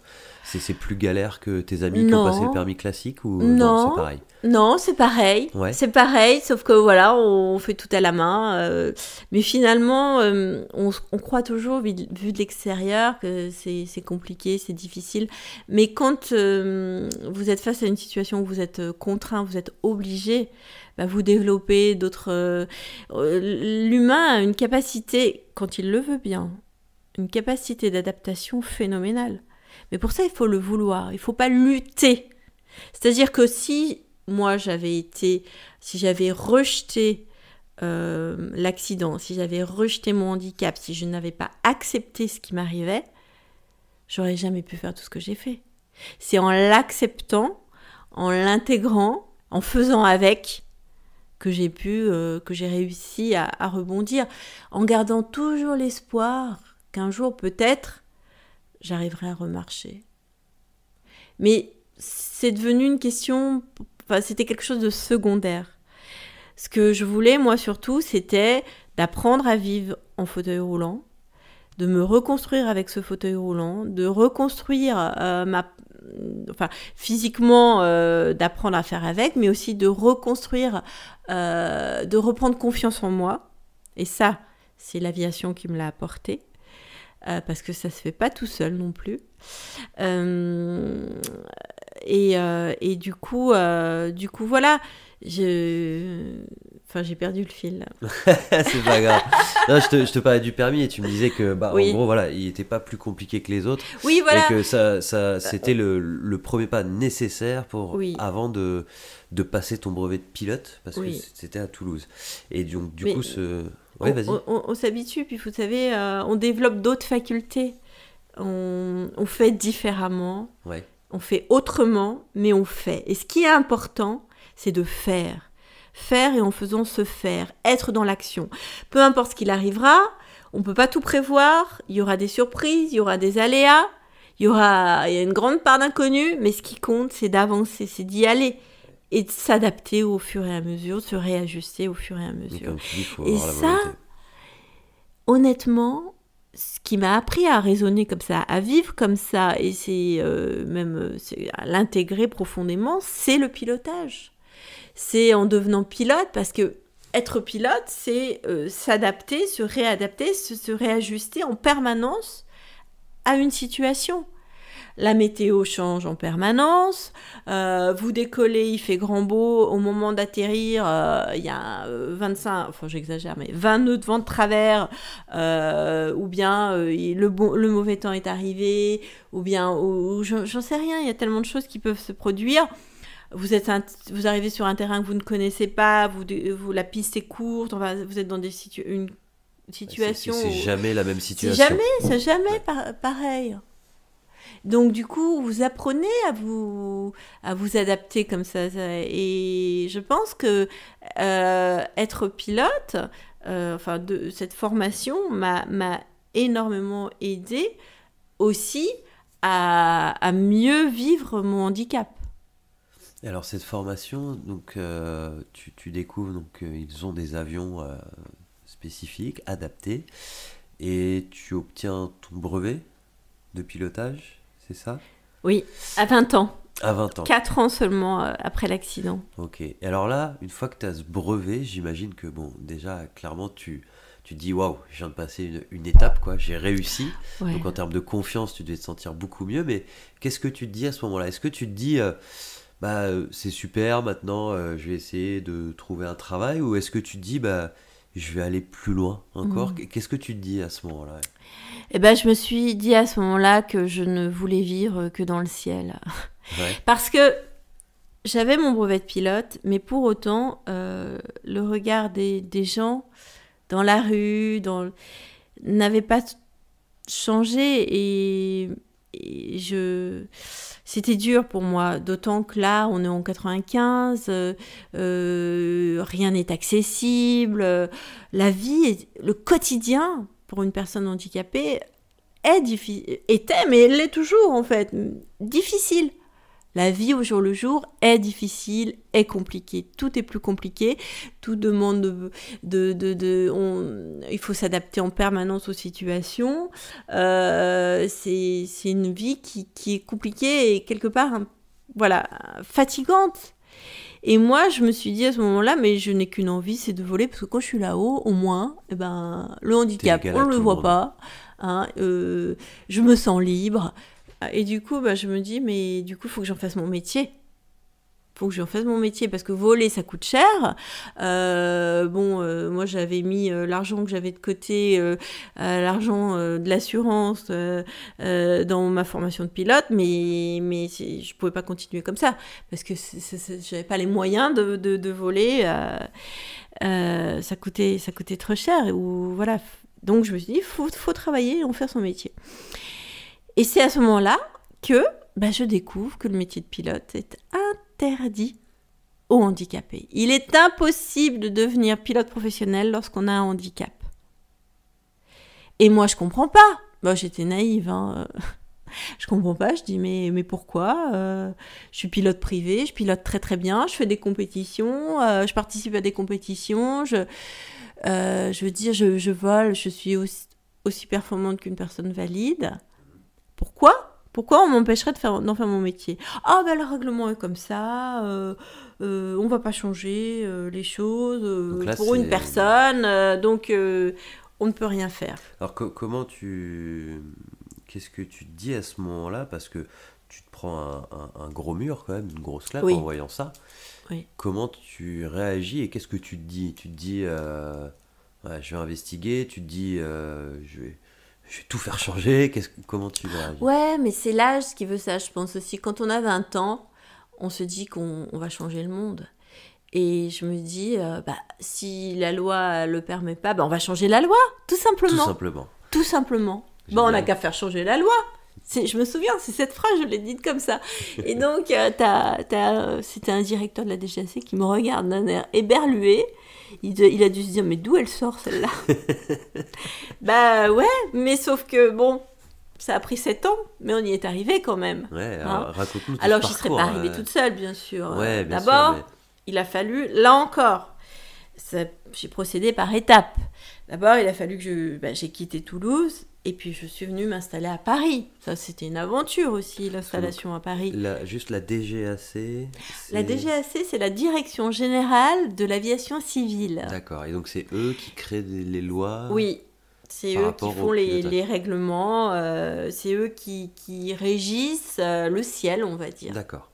Speaker 2: c'est plus galère que tes amis qui ont passé le permis classique ou non, c'est pareil ?
Speaker 1: Non, c'est pareil. Ouais. C'est pareil, sauf que voilà, on fait tout à la main. Mais finalement, on croit toujours, vu de l'extérieur, que c'est compliqué, c'est difficile. Mais quand vous êtes face à une situation où vous êtes contraint, vous êtes obligé, vous développez d'autres... l'humain a une capacité, quand il le veut bien, une capacité d'adaptation phénoménale. Mais pour ça, il faut le vouloir, il ne faut pas lutter. C'est-à-dire que si j'avais rejeté l'accident, si j'avais rejeté mon handicap, si je n'avais pas accepté ce qui m'arrivait, j'aurais jamais pu faire tout ce que j'ai fait. C'est en l'acceptant, en l'intégrant, en faisant avec, que j'ai réussi à rebondir, en gardant toujours l'espoir qu'un jour, peut-être, j'arriverai à remarcher. Mais c'est devenu une question, c'était quelque chose de secondaire. Ce que je voulais, moi, surtout, c'était d'apprendre à vivre en fauteuil roulant, de me reconstruire avec ce fauteuil roulant, de reconstruire physiquement, d'apprendre à faire avec, mais aussi de reconstruire, de reprendre confiance en moi. Et ça, c'est l'aviation qui me l'a apporté, parce que ça se fait pas tout seul non plus. Et du coup, voilà, j'ai perdu le fil.
Speaker 2: C'est pas grave. Non, je te parlais du permis et tu me disais que,
Speaker 1: oui.
Speaker 2: En gros, voilà, il n'était pas plus compliqué que les autres.
Speaker 1: Oui, voilà.
Speaker 2: Et que ça c'était le premier pas nécessaire avant de passer ton brevet de pilote, parce que c'était à Toulouse. Et donc, du coup, ouais, vas-y.
Speaker 1: On s'habitue, puis vous savez, on développe d'autres facultés. On fait différemment.
Speaker 2: Ouais.
Speaker 1: On fait autrement, mais on fait. Et ce qui est important, c'est de faire. Faire et en faisant se faire, être dans l'action. Peu importe ce qu'il arrivera, on ne peut pas tout prévoir, il y aura des surprises, il y aura des aléas, il y a une grande part d'inconnu, mais ce qui compte, c'est d'avancer, c'est d'y aller et de s'adapter au fur et à mesure, de se réajuster au fur et à mesure. Et ça, honnêtement, ce qui m'a appris à raisonner comme ça, à vivre comme ça, et c'est à l'intégrer profondément, c'est le pilotage. C'est en devenant pilote, parce que être pilote, c'est s'adapter, se réadapter, se réajuster en permanence à une situation. La météo change en permanence, vous décollez, il fait grand beau, au moment d'atterrir, il y a 20 nœuds de vent de travers, ou bien le mauvais temps est arrivé, ou bien, j'en sais rien, il y a tellement de choses qui peuvent se produire. Vous arrivez sur un terrain que vous ne connaissez pas, la piste est courte, enfin, vous êtes dans une situation...
Speaker 2: C'est jamais la même situation.
Speaker 1: C'est jamais pareil. Donc du coup, vous apprenez à vous adapter comme ça. Et je pense que être pilote, cette formation m'a énormément aidée aussi à mieux vivre mon handicap.
Speaker 2: Alors cette formation, donc tu découvres donc ils ont des avions spécifiques, adaptés, et tu obtiens ton brevet de pilotage, c'est ça ?
Speaker 1: Oui, à 20 ans.
Speaker 2: À 20 ans.
Speaker 1: 4 ans seulement après l'accident.
Speaker 2: Ok. Et alors là, une fois que tu as ce brevet, j'imagine que bon, déjà clairement tu dis waouh, je viens de passer une étape, quoi, j'ai réussi. Ouais. Donc en termes de confiance, tu devais te sentir beaucoup mieux. Mais qu'est-ce que tu te dis à ce moment-là ? Est-ce que tu te dis c'est super, maintenant je vais essayer de trouver un travail, ou est-ce que tu te dis je vais aller plus loin encore ? Qu'est-ce que tu te dis à ce moment-là ?
Speaker 1: Je me suis dit à ce moment-là que je ne voulais vivre que dans le ciel. Ouais. Parce que j'avais mon brevet de pilote, mais pour autant, le regard des gens dans la rue n'avait pas changé, et c'était dur pour moi, d'autant que là, on est en 95, rien n'est accessible, la vie, le quotidien pour une personne handicapée était, mais elle l'est toujours en fait, difficile. La vie au jour le jour est difficile, est compliquée. Tout est plus compliqué. Tout demande il faut s'adapter en permanence aux situations. C'est une vie qui est compliquée et quelque part, fatigante. Et moi, je me suis dit à ce moment-là, mais je n'ai qu'une envie, c'est de voler, parce que quand je suis là-haut, au moins, le handicap, on ne le voit pas. Je me sens libre. Et du coup, je me dis, mais du coup, il faut que j'en fasse mon métier. Parce que voler, ça coûte cher. Moi, j'avais mis l'argent que j'avais de côté, l'argent de l'assurance dans ma formation de pilote, mais je pouvais pas continuer comme ça, parce que j'avais pas les moyens de voler. Ça coûtait trop cher. Voilà. Donc, je me suis dit, faut travailler et en faire son métier. Et c'est à ce moment-là que je découvre que le métier de pilote est interdit aux handicapés. Il est impossible de devenir pilote professionnel lorsqu'on a un handicap. Et moi, je comprends pas. J'étais naïve. Je comprends pas. Je dis, mais pourquoi ? Je suis pilote privé, je pilote très très bien, je fais des compétitions, je participe à des compétitions, je veux dire, je vole, je suis aussi performante qu'une personne valide. Pourquoi on m'empêcherait d'en faire mon métier ? Le règlement est comme ça, on va pas changer les choses là, pour une personne, donc on ne peut rien faire.
Speaker 2: Alors qu'est-ce que tu te dis à ce moment-là ? Parce que tu te prends un gros mur quand même, une grosse claque en voyant ça.
Speaker 1: Oui.
Speaker 2: Comment tu réagis et qu'est-ce que tu te dis ? Tu te dis, je vais investiguer, tu te dis, je vais tout faire changer. Comment tu réagis ?
Speaker 1: Ouais, mais c'est l'âge qui veut ça, je pense aussi. Quand on a 20 ans, on se dit qu'on va changer le monde. Et je me dis, si la loi le permet pas, on va changer la loi, tout simplement.
Speaker 2: Tout simplement.
Speaker 1: On n'a qu'à faire changer la loi. Je me souviens, c'est cette phrase, je l'ai dite comme ça. Et donc, c'était un directeur de la DGAC qui me regarde d'un air éberlué. Il a dû se dire, mais d'où elle sort celle-là? Bah ouais, mais sauf que bon, ça a pris 7 ans, mais on y est arrivé quand même.
Speaker 2: Ouais, alors raconte-nous ton
Speaker 1: Alors,
Speaker 2: parcours.
Speaker 1: je ne serais pas arrivée toute seule, bien sûr.
Speaker 2: Ouais, bien
Speaker 1: D'abord,
Speaker 2: sûr,
Speaker 1: il a fallu, là encore, j'ai procédé par étapes. D'abord, il a fallu que j'ai quitté Toulouse, et puis je suis venue m'installer à Paris. Ça, c'était une aventure aussi, l'installation à Paris.
Speaker 2: Juste la DGAC.
Speaker 1: La DGAC, c'est la Direction Générale de l'Aviation Civile.
Speaker 2: D'accord, et donc c'est eux qui créent les lois.
Speaker 1: Oui, c'est eux qui font les règlements, c'est eux qui régissent le ciel, on va dire.
Speaker 2: D'accord.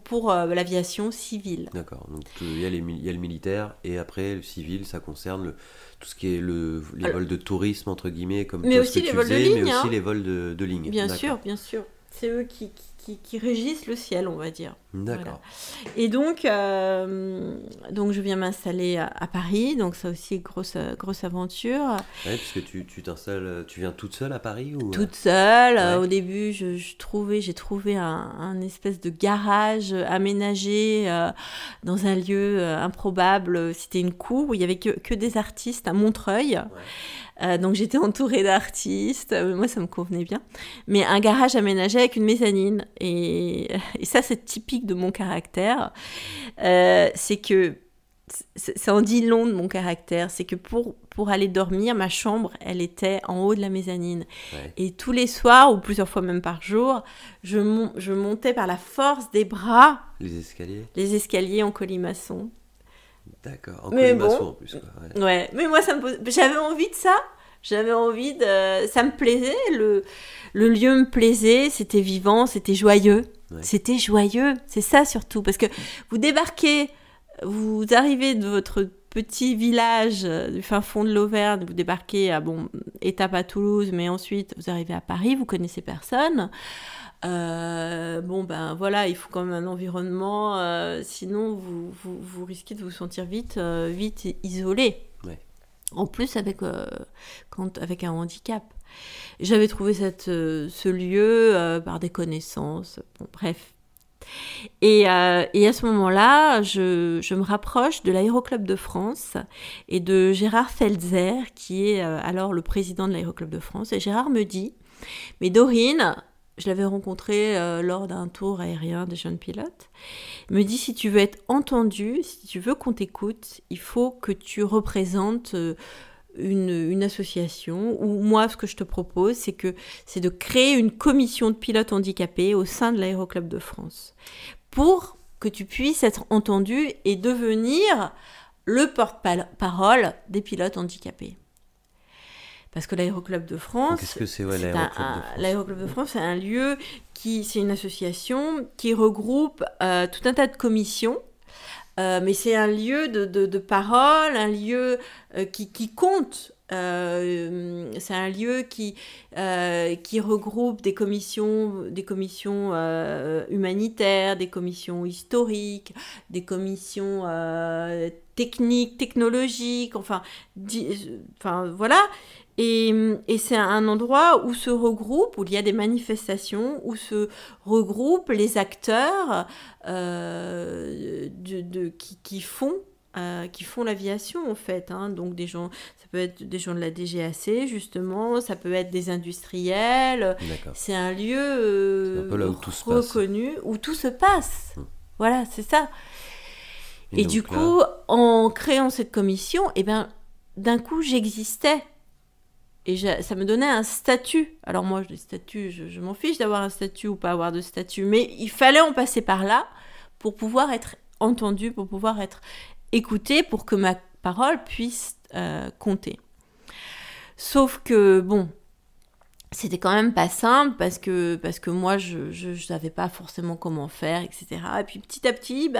Speaker 1: Pour l'aviation civile.
Speaker 2: D'accord, donc il y a le militaire, et après le civil, ça concerne tout ce qui est les vols de tourisme, entre guillemets, comme
Speaker 1: mais aussi
Speaker 2: ce que
Speaker 1: les
Speaker 2: tu
Speaker 1: vols
Speaker 2: faisais,
Speaker 1: de ligne.
Speaker 2: mais aussi les vols de ligne.
Speaker 1: Bien sûr, bien sûr. C'est eux qui régissent le ciel, on va dire.
Speaker 2: D'accord.
Speaker 1: Voilà. Et donc je viens m'installer à Paris, donc ça aussi, grosse aventure.
Speaker 2: Ouais, parce que tu viens toute seule à Paris ou...
Speaker 1: Toute seule.
Speaker 2: Ouais.
Speaker 1: Au début, j'ai trouvé un espèce de garage aménagé dans un lieu improbable. C'était une cour où il n'y avait que des artistes à Montreuil. Ouais. Donc j'étais entourée d'artistes, moi ça me convenait bien, mais un garage aménagé avec une mezzanine, et ça c'est typique de mon caractère, c'est que ça en dit long de mon caractère, c'est que pour aller dormir, ma chambre elle était en haut de la mezzanine, ouais. Et tous les soirs ou plusieurs fois même par jour, je montais par la force des bras les escaliers en colimaçon.
Speaker 2: D'accord, en colimaçon en plus. Quoi.
Speaker 1: Ouais, mais moi, j'avais envie de ça. Ça me plaisait. Le lieu me plaisait. C'était vivant, c'était joyeux. Ouais. C'était joyeux, c'est ça surtout. Parce que vous arrivez de votre petit village du fin fond de l'Auvergne, vous débarquez étape à Toulouse, mais ensuite vous arrivez à Paris, vous connaissez personne. Voilà, il faut quand même un environnement, sinon vous risquez de vous sentir vite isolé. Ouais. En plus avec un handicap. J'avais trouvé ce lieu par des connaissances, bref. Et à ce moment-là, je me rapproche de l'Aéroclub de France et de Gérard Felzer, qui est alors le président de l'Aéroclub de France. Et Gérard me dit, mais Dorine, je l'avais rencontré lors d'un tour aérien des jeunes pilotes. Il me dit, si tu veux être entendu, si tu veux qu'on t'écoute, il faut que tu représentes une association. Ou moi, ce que je te propose, c'est de créer une commission de pilotes handicapés au sein de l'Aéroclub de France pour que tu puisses être entendu et devenir le porte-parole des pilotes handicapés. Parce que l'Aéroclub de France...
Speaker 2: Qu'est-ce que c'est l'Aéroclub de France ?
Speaker 1: L'Aéroclub de France, c'est un lieu c'est une association qui regroupe tout un tas de commissions, mais c'est un lieu de parole, un lieu qui compte. C'est un lieu qui regroupe des commissions humanitaires, des commissions historiques, des commissions techniques, technologiques, enfin voilà. Et c'est un endroit où se regroupent, où il y a des manifestations, où se regroupent les acteurs qui font l'aviation en fait, hein. Donc des gens, ça peut être des gens de la DGAC justement, ça peut être des industriels. D'accord. C'est un lieu
Speaker 2: un peu là où tout
Speaker 1: reconnu, où tout se passe. Voilà, c'est ça. Et du coup, en créant cette commission, d'un coup, j'existais. Et ça me donnait un statut. Alors moi, les statuts, je m'en fiche d'avoir un statut ou pas avoir de statut, mais il fallait en passer par là pour pouvoir être entendu, pour pouvoir être écouté, pour que ma parole puisse compter. Sauf que, c'était quand même pas simple parce que moi, je savais pas forcément comment faire, etc. Et puis petit à petit,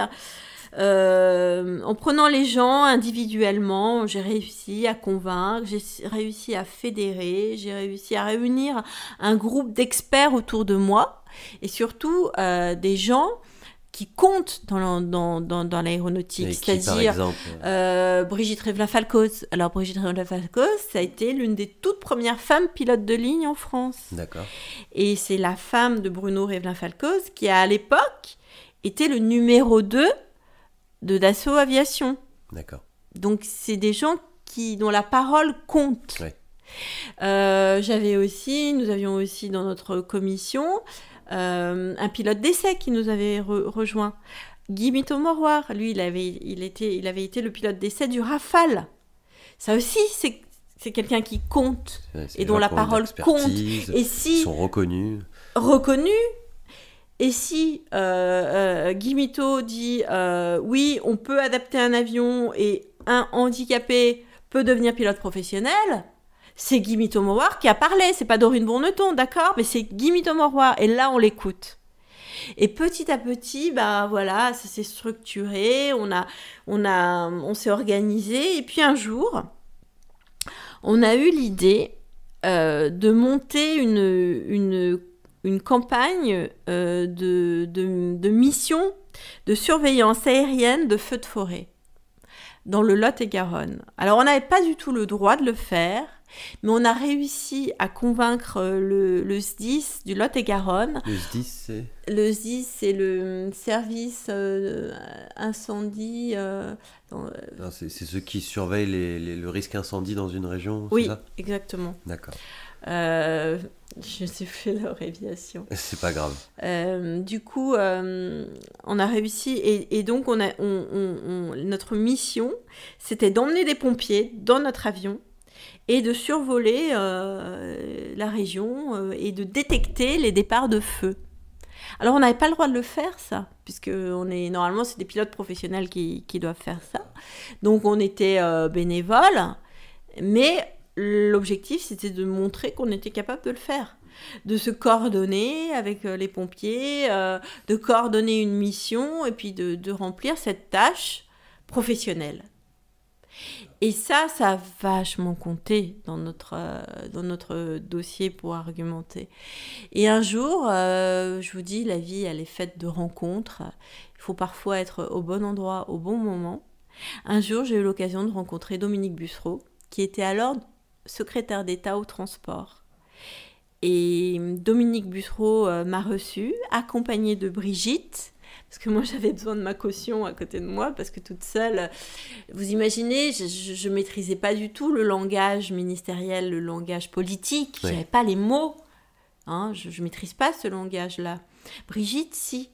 Speaker 1: en prenant les gens individuellement, j'ai réussi à convaincre, j'ai réussi à fédérer, j'ai réussi à réunir un groupe d'experts autour de moi et surtout des gens qui comptent dans l'aéronautique.
Speaker 2: Et qui,
Speaker 1: C'est-à-dire
Speaker 2: par exemple,
Speaker 1: Brigitte Revelin-Falcoz. Alors Brigitte Revelin-Falcoz, ça a été l'une des toutes premières femmes pilotes de ligne en France.
Speaker 2: D'accord.
Speaker 1: Et c'est la femme de Bruno Revelin-Falcoz qui a à l'époque été le numéro 2 de Dassault Aviation.
Speaker 2: D'accord.
Speaker 1: Donc c'est des gens dont la parole compte.
Speaker 2: Ouais.
Speaker 1: Nous avions aussi dans notre commission un pilote d'essai qui nous avait rejoint. Guy Mito-Moroir, lui, il avait été le pilote d'essai du Rafale. Ça aussi, c'est quelqu'un qui compte et dont la parole compte. Et si,
Speaker 2: ils sont reconnus.
Speaker 1: Et si Guy Mito dit oui, on peut adapter un avion et un handicapé peut devenir pilote professionnel, c'est Guy Mito-Moroir qui a parlé, c'est pas Dorine Bourneton, d'accord, mais c'est Guy Mito-Moroir, et là on l'écoute. Et petit à petit, voilà, ça s'est structuré, on s'est organisé, et puis un jour, on a eu l'idée de monter une campagne de mission de surveillance aérienne de feux de forêt dans le Lot-et-Garonne. Alors, on n'avait pas du tout le droit de le faire, mais on a réussi à convaincre le SDIS du Lot-et-Garonne.
Speaker 2: Le SDIS, c'est ?
Speaker 1: Le SDIS, c'est le service incendie.
Speaker 2: C'est ceux qui surveillent le risque incendie dans une région,
Speaker 1: oui,
Speaker 2: c'est ça ?
Speaker 1: Exactement.
Speaker 2: D'accord.
Speaker 1: Je sais plus leur abréviation.
Speaker 2: C'est pas grave.
Speaker 1: Du coup, on a réussi et donc notre mission, c'était d'emmener des pompiers dans notre avion et de survoler la région et de détecter les départs de feu. Alors, on n'avait pas le droit de le faire, ça, puisque normalement, c'est des pilotes professionnels qui doivent faire ça. Donc, on était bénévoles, mais l'objectif, c'était de montrer qu'on était capable de le faire, de se coordonner avec les pompiers, de coordonner une mission et puis de remplir cette tâche professionnelle. Et ça a vachement compté dans notre dossier pour argumenter. Et un jour, je vous dis, la vie, elle est faite de rencontres. Il faut parfois être au bon endroit, au bon moment. Un jour, j'ai eu l'occasion de rencontrer Dominique Bussereau, qui était alors secrétaire d'État au transport. Et Dominique Bussereau m'a reçue, accompagnée de Brigitte, parce que moi j'avais besoin de ma caution à côté de moi, parce que toute seule, vous imaginez, je maîtrisais pas du tout le langage ministériel, le langage politique,
Speaker 2: oui.
Speaker 1: J'avais pas les mots, je maîtrise pas ce langage-là. Brigitte, si.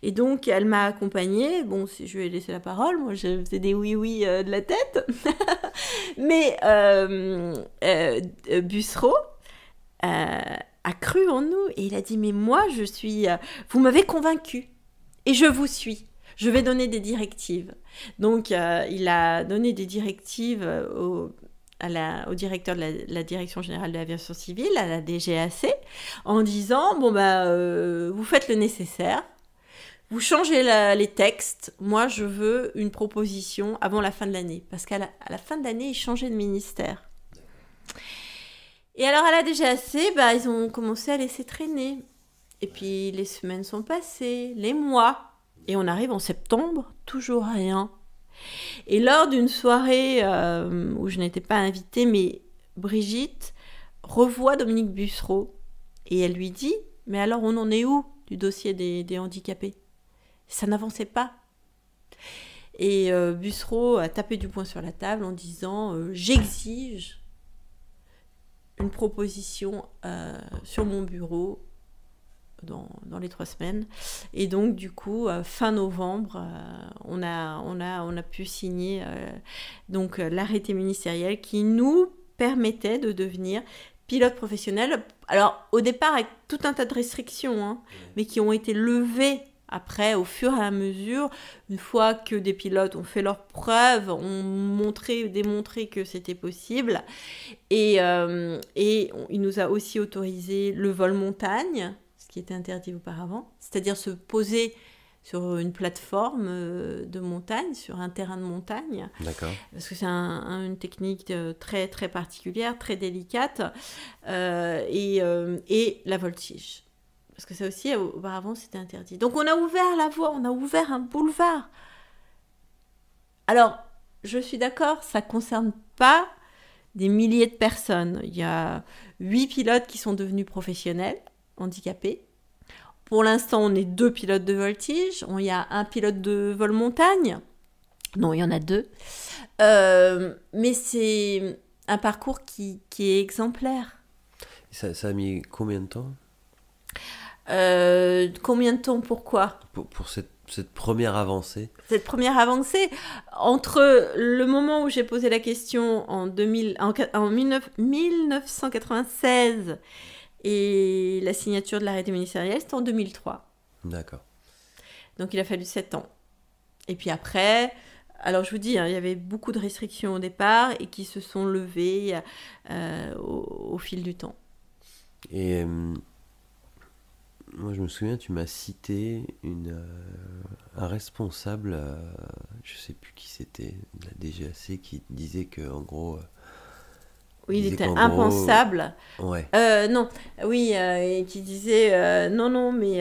Speaker 1: Et donc, elle m'a accompagnée. Bon, si je lui ai laissé la parole, moi, je faisais des oui-oui de la tête. Mais Bussereau a cru en nous et il a dit, mais moi, vous m'avez convaincue et je vous suis. Je vais donner des directives. Donc, il a donné des directives au directeur de la Direction Générale de l'Aviation Civile, à la DGAC, en disant, vous faites le nécessaire. Vous changez les textes. Moi, je veux une proposition avant la fin de l'année. Parce qu'à la fin de l'année, ils changeaient de ministère. Et alors, à la DGAC, ils ont commencé à laisser traîner. Et puis, les semaines sont passées, les mois. Et on arrive en septembre, toujours rien. Et lors d'une soirée où je n'étais pas invitée, mais Brigitte revoit Dominique Bussereau. Et elle lui dit, mais alors, on en est où du dossier des handicapés ? Ça n'avançait pas. Et Bussereau a tapé du poing sur la table en disant j'exige une proposition sur mon bureau dans les 3 semaines. Et donc, du coup, fin novembre, on a pu signer l'arrêté ministériel qui nous permettait de devenir pilote professionnel. Alors, au départ, avec tout un tas de restrictions, mais qui ont été levées après, au fur et à mesure, une fois que des pilotes ont fait leurs preuves, ont démontré que c'était possible. Et il nous a aussi autorisé le vol montagne, ce qui était interdit auparavant, c'est-à-dire se poser sur une plateforme de montagne, sur un terrain de montagne.
Speaker 2: D'accord.
Speaker 1: Parce que c'est une technique très, très particulière, très délicate. Et la voltige. Parce que ça aussi, auparavant, c'était interdit. Donc, on a ouvert la voie, on a ouvert un boulevard. Alors, je suis d'accord, ça ne concerne pas des milliers de personnes. Il y a 8 pilotes qui sont devenus professionnels, handicapés. Pour l'instant, on est 2 pilotes de voltige. Il y a un pilote de vol montagne. Non, il y en a 2. Mais c'est un parcours qui est exemplaire.
Speaker 3: Ça a mis combien de temps ?
Speaker 1: Combien de temps, pourquoi ?
Speaker 3: Pour cette première avancée ?
Speaker 1: Cette première avancée, entre le moment où j'ai posé la question en 1996 et la signature de l'arrêté ministériel, c'était en 2003.
Speaker 3: D'accord.
Speaker 1: Donc il a fallu 7 ans. Et puis après, alors je vous dis, il y avait beaucoup de restrictions au départ et qui se sont levées au fil du temps.
Speaker 3: Et moi je me souviens, tu m'as cité un responsable, je sais plus qui c'était, de la DGAC, qui disait que en gros...
Speaker 1: Oui, il était impensable.
Speaker 3: Ouais.
Speaker 1: Non, oui, et qui disait non, mais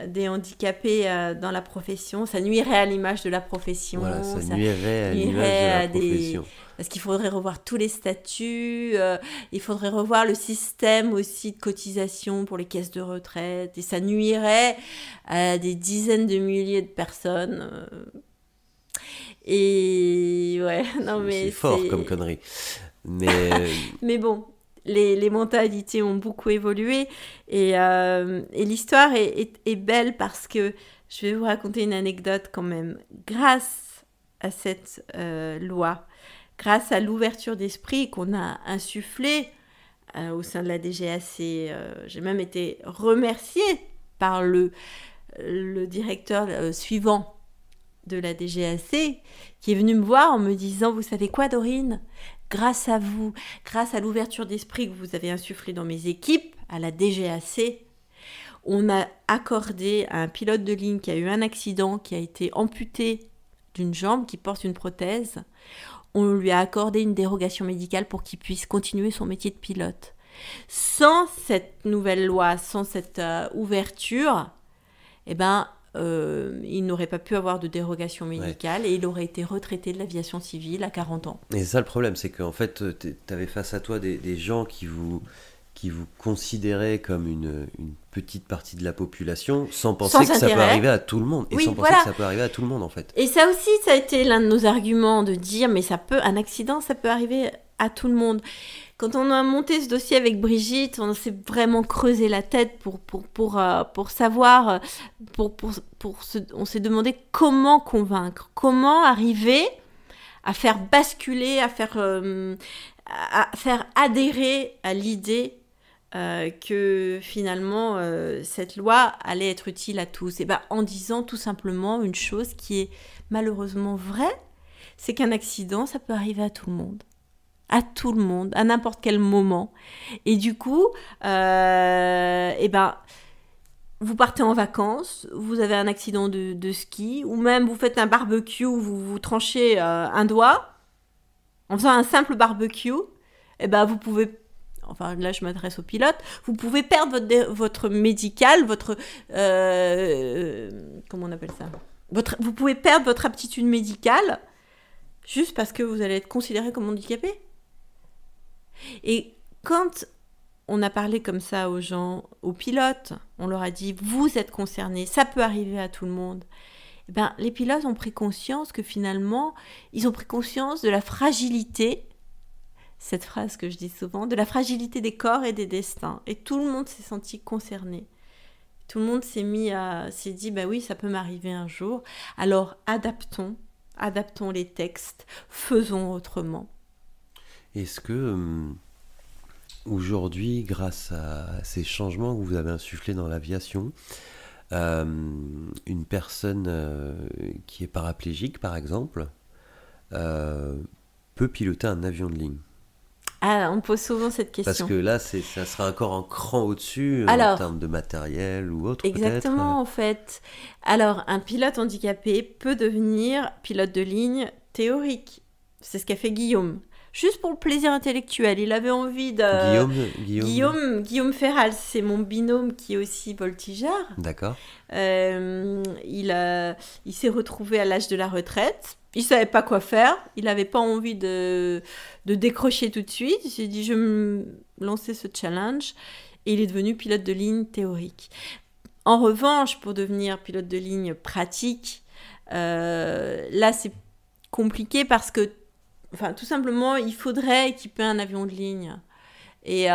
Speaker 1: des handicapés dans la profession, ça nuirait à l'image de la profession.
Speaker 3: Voilà, ça nuirait à l'image de la profession.
Speaker 1: Parce qu'il faudrait revoir tous les statuts, il faudrait revoir le système aussi de cotisation pour les caisses de retraite, et ça nuirait à des dizaines de milliers de personnes. Et ouais, non mais
Speaker 3: c'est fort comme connerie.
Speaker 1: Mais bon, les mentalités ont beaucoup évolué et l'histoire est belle parce que je vais vous raconter une anecdote quand même. Grâce à cette loi, grâce à l'ouverture d'esprit qu'on a insufflée au sein de la DGAC, j'ai même été remerciée par le directeur suivant de la DGAC qui est venu me voir en me disant « Vous savez quoi, Dorine ? Grâce à vous, grâce à l'ouverture d'esprit que vous avez insufflée dans mes équipes, à la DGAC, on a accordé à un pilote de ligne qui a eu un accident, qui a été amputé d'une jambe, qui porte une prothèse, on lui a accordé une dérogation médicale pour qu'il puisse continuer son métier de pilote. Sans cette nouvelle loi, sans cette ouverture, il n'aurait pas pu avoir de dérogation médicale et il aurait été retraité de l'aviation civile à 40 ans.
Speaker 3: Et c'est ça le problème, c'est qu'en fait, tu avais face à toi des gens qui vous considéraient comme une petite partie de la population sans penser que ça peut arriver à tout le monde. Et
Speaker 1: oui,
Speaker 3: sans penser que ça peut arriver à tout le monde, en fait.
Speaker 1: Et ça aussi, ça a été l'un de nos arguments de dire, mais un accident, ça peut arriver à tout le monde. Quand on a monté ce dossier avec Brigitte, on s'est vraiment creusé la tête pour savoir, on s'est demandé comment convaincre, comment arriver à faire basculer, à faire adhérer à l'idée que finalement cette loi allait être utile à tous. Et en disant tout simplement une chose qui est malheureusement vraie, c'est qu'un accident, ça peut arriver à tout le monde. À tout le monde, à n'importe quel moment. Et du coup, vous partez en vacances, vous avez un accident de ski, ou même vous faites un barbecue, vous tranchez un doigt, en faisant un simple barbecue, vous pouvez, enfin là je m'adresse au pilote, vous pouvez perdre votre médical, comment on appelle ça ? Vous pouvez perdre votre aptitude médicale, juste parce que vous allez être considéré comme handicapé. Et quand on a parlé comme ça aux gens, aux pilotes, on leur a dit « vous êtes concernés, ça peut arriver à tout le monde », les pilotes ont pris conscience que finalement, ils ont pris conscience de la fragilité, cette phrase que je dis souvent, de la fragilité des corps et des destins. Et tout le monde s'est senti concerné. Tout le monde s'est dit « oui, ça peut m'arriver un jour, alors adaptons les textes, faisons autrement ».
Speaker 3: Est-ce que aujourd'hui, grâce à ces changements que vous avez insufflés dans l'aviation, une personne qui est paraplégique, par exemple, peut piloter un avion de ligne ?
Speaker 1: Ah, on pose souvent cette question.
Speaker 3: Parce que là, ça sera encore un cran au-dessus en termes de matériel ou autre,
Speaker 1: exactement, en fait. Alors, un pilote handicapé peut devenir pilote de ligne théorique. C'est ce qu'a fait Guillaume. juste pour le plaisir intellectuel. Il avait envie de... Guillaume Ferral, c'est mon binôme qui est aussi voltigeur.
Speaker 3: D'accord.
Speaker 1: Il s'est retrouvé à l'âge de la retraite. Il savait pas quoi faire. Il n'avait pas envie de décrocher tout de suite. Il s'est dit, je vais me lancer ce challenge. Et il est devenu pilote de ligne théorique. En revanche, pour devenir pilote de ligne pratique, là, c'est compliqué parce que, tout simplement, il faudrait équiper un avion de ligne. Et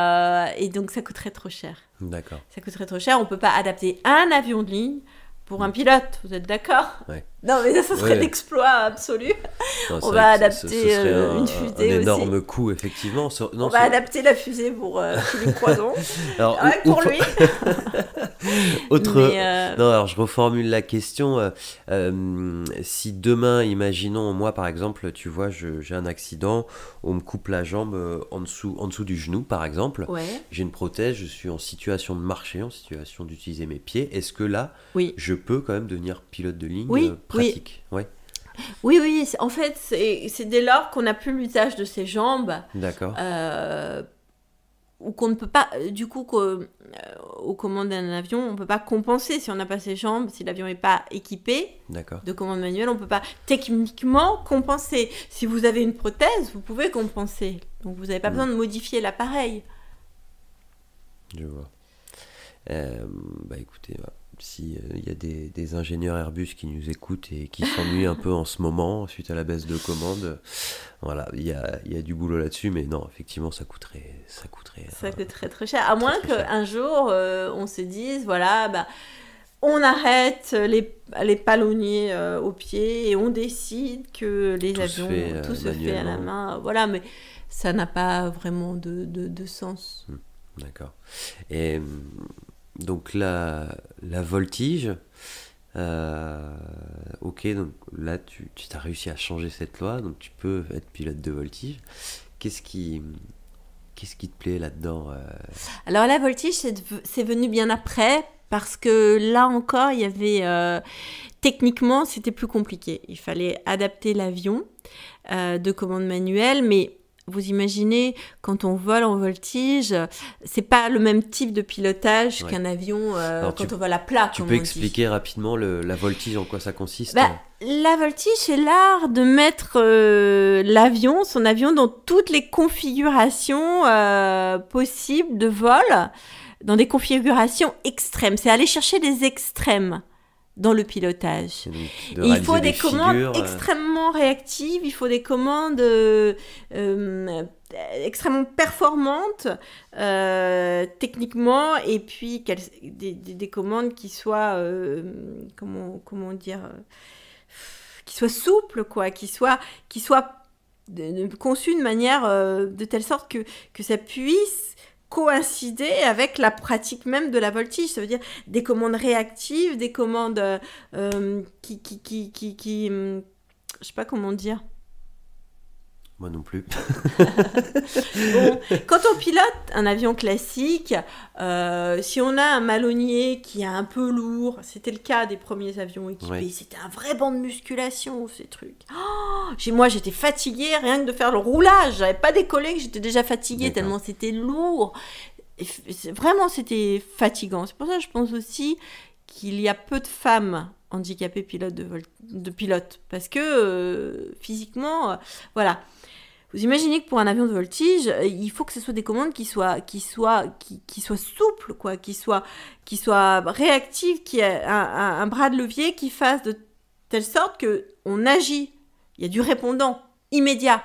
Speaker 1: donc, ça coûterait trop cher.
Speaker 3: D'accord.
Speaker 1: Ça coûterait trop cher. On ne peut pas adapter un avion de ligne pour un pilote. Vous êtes d'accord ?
Speaker 3: Ouais.
Speaker 1: Non, mais ça serait l'exploit absolu.
Speaker 3: Non,
Speaker 1: on va adapter une fusée aussi.
Speaker 3: Un énorme coût, effectivement.
Speaker 1: On va adapter la fusée pour Philippe Croison.
Speaker 3: Alors,
Speaker 1: pour lui.
Speaker 3: Non, alors je reformule la question. Si demain, imaginons, moi par exemple, tu vois, j'ai un accident, on me coupe la jambe en dessous du genou, par exemple.
Speaker 1: Ouais.
Speaker 3: J'ai une prothèse, je suis en situation de marcher, en situation d'utiliser mes pieds. Est-ce que là, je peux quand même devenir pilote de ligne pratique?
Speaker 1: Oui. Oui. En fait, c'est dès lors qu'on n'a plus l'usage de ses jambes.
Speaker 3: D'accord.
Speaker 1: Ou qu'on ne peut pas, du coup, aux commandes d'un avion, on ne peut pas compenser si on n'a pas ses jambes, si l'avion n'est pas équipé de commandes manuelles, on ne peut pas techniquement compenser. Si vous avez une prothèse, vous pouvez compenser. Donc, vous n'avez pas besoin de modifier l'appareil.
Speaker 3: Je vois. Écoutez, si il y a des ingénieurs Airbus qui nous écoutent et qui s'ennuient un peu en ce moment suite à la baisse de commandes, voilà, il y a du boulot là-dessus, mais non, effectivement, ça coûterait
Speaker 1: très cher, à moins qu'un jour on se dise, voilà, on arrête les palonniers au pied et on décide que les avions, tout se fait à la main, voilà, mais ça n'a pas vraiment de sens.
Speaker 3: D'accord. Et donc la voltige, ok, donc là tu as réussi à changer cette loi, donc tu peux être pilote de voltige. Qu'est-ce qui te plaît là-dedans
Speaker 1: Alors la voltige, c'est venu bien après, parce que là encore, il y avait... techniquement, c'était plus compliqué. Il fallait adapter l'avion de commande manuelle, mais... Vous imaginez, quand on vole en voltige, c'est pas le même type de pilotage qu'un avion quand on vole à plat.
Speaker 3: Tu peux expliquer rapidement la voltige, en quoi ça consiste?
Speaker 1: La voltige, c'est l'art de mettre son avion dans toutes les configurations possibles de vol, dans des configurations extrêmes. C'est aller chercher des extrêmes dans le pilotage. Il faut des commandes extrêmement réactives, il faut des commandes extrêmement performantes techniquement, et puis des commandes qui soient comment dire, qui soient souples, quoi, qui soient conçues de manière de telle sorte que ça puisse coïncider avec la pratique même de la voltige. Ça veut dire des commandes réactives, des commandes qui je sais pas comment dire.
Speaker 3: Moi non plus.
Speaker 1: Bon, quand on pilote un avion classique, si on a un malonnier qui est un peu lourd, c'était le cas des premiers avions équipés, c'était un vrai banc de musculation, ces trucs. Moi, j'étais fatiguée, rien que de faire le roulage. J'avais pas décollé, que j'étais déjà fatiguée tellement c'était lourd. Vraiment, c'était fatigant. C'est pour ça que je pense aussi qu'il y a peu de femmes handicapées pilotes de pilotes, parce que physiquement, voilà. Vous imaginez que pour un avion de voltige, il faut que ce soit des commandes qui soient souples, quoi, qui soient réactives, qui aient un bras de levier qui fasse de telle sorte que on agit. Il y a du répondant immédiat.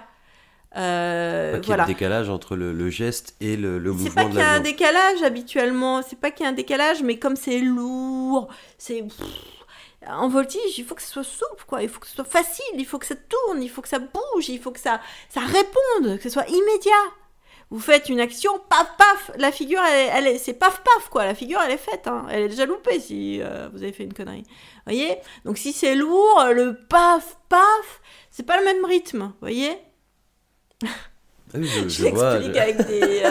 Speaker 3: Qu'il y ait un décalage entre le geste et le mouvement de l'avion.
Speaker 1: C'est pas qu'il y a un décalage habituellement. C'est pas qu'il y a un décalage, mais comme c'est lourd, en voltige, il faut que ce soit souple, quoi. Il faut que ce soit facile, il faut que ça tourne, il faut que ça bouge, il faut que ça réponde, que ce soit immédiat. Vous faites une action, paf, paf, la figure, c'est paf, paf, quoi. La figure, elle est faite, hein. Elle est déjà loupée si vous avez fait une connerie. Vous voyez ? Donc si c'est lourd, le paf, paf, c'est pas le même rythme, vous voyez ?
Speaker 3: Oui,
Speaker 1: je l'explique avec des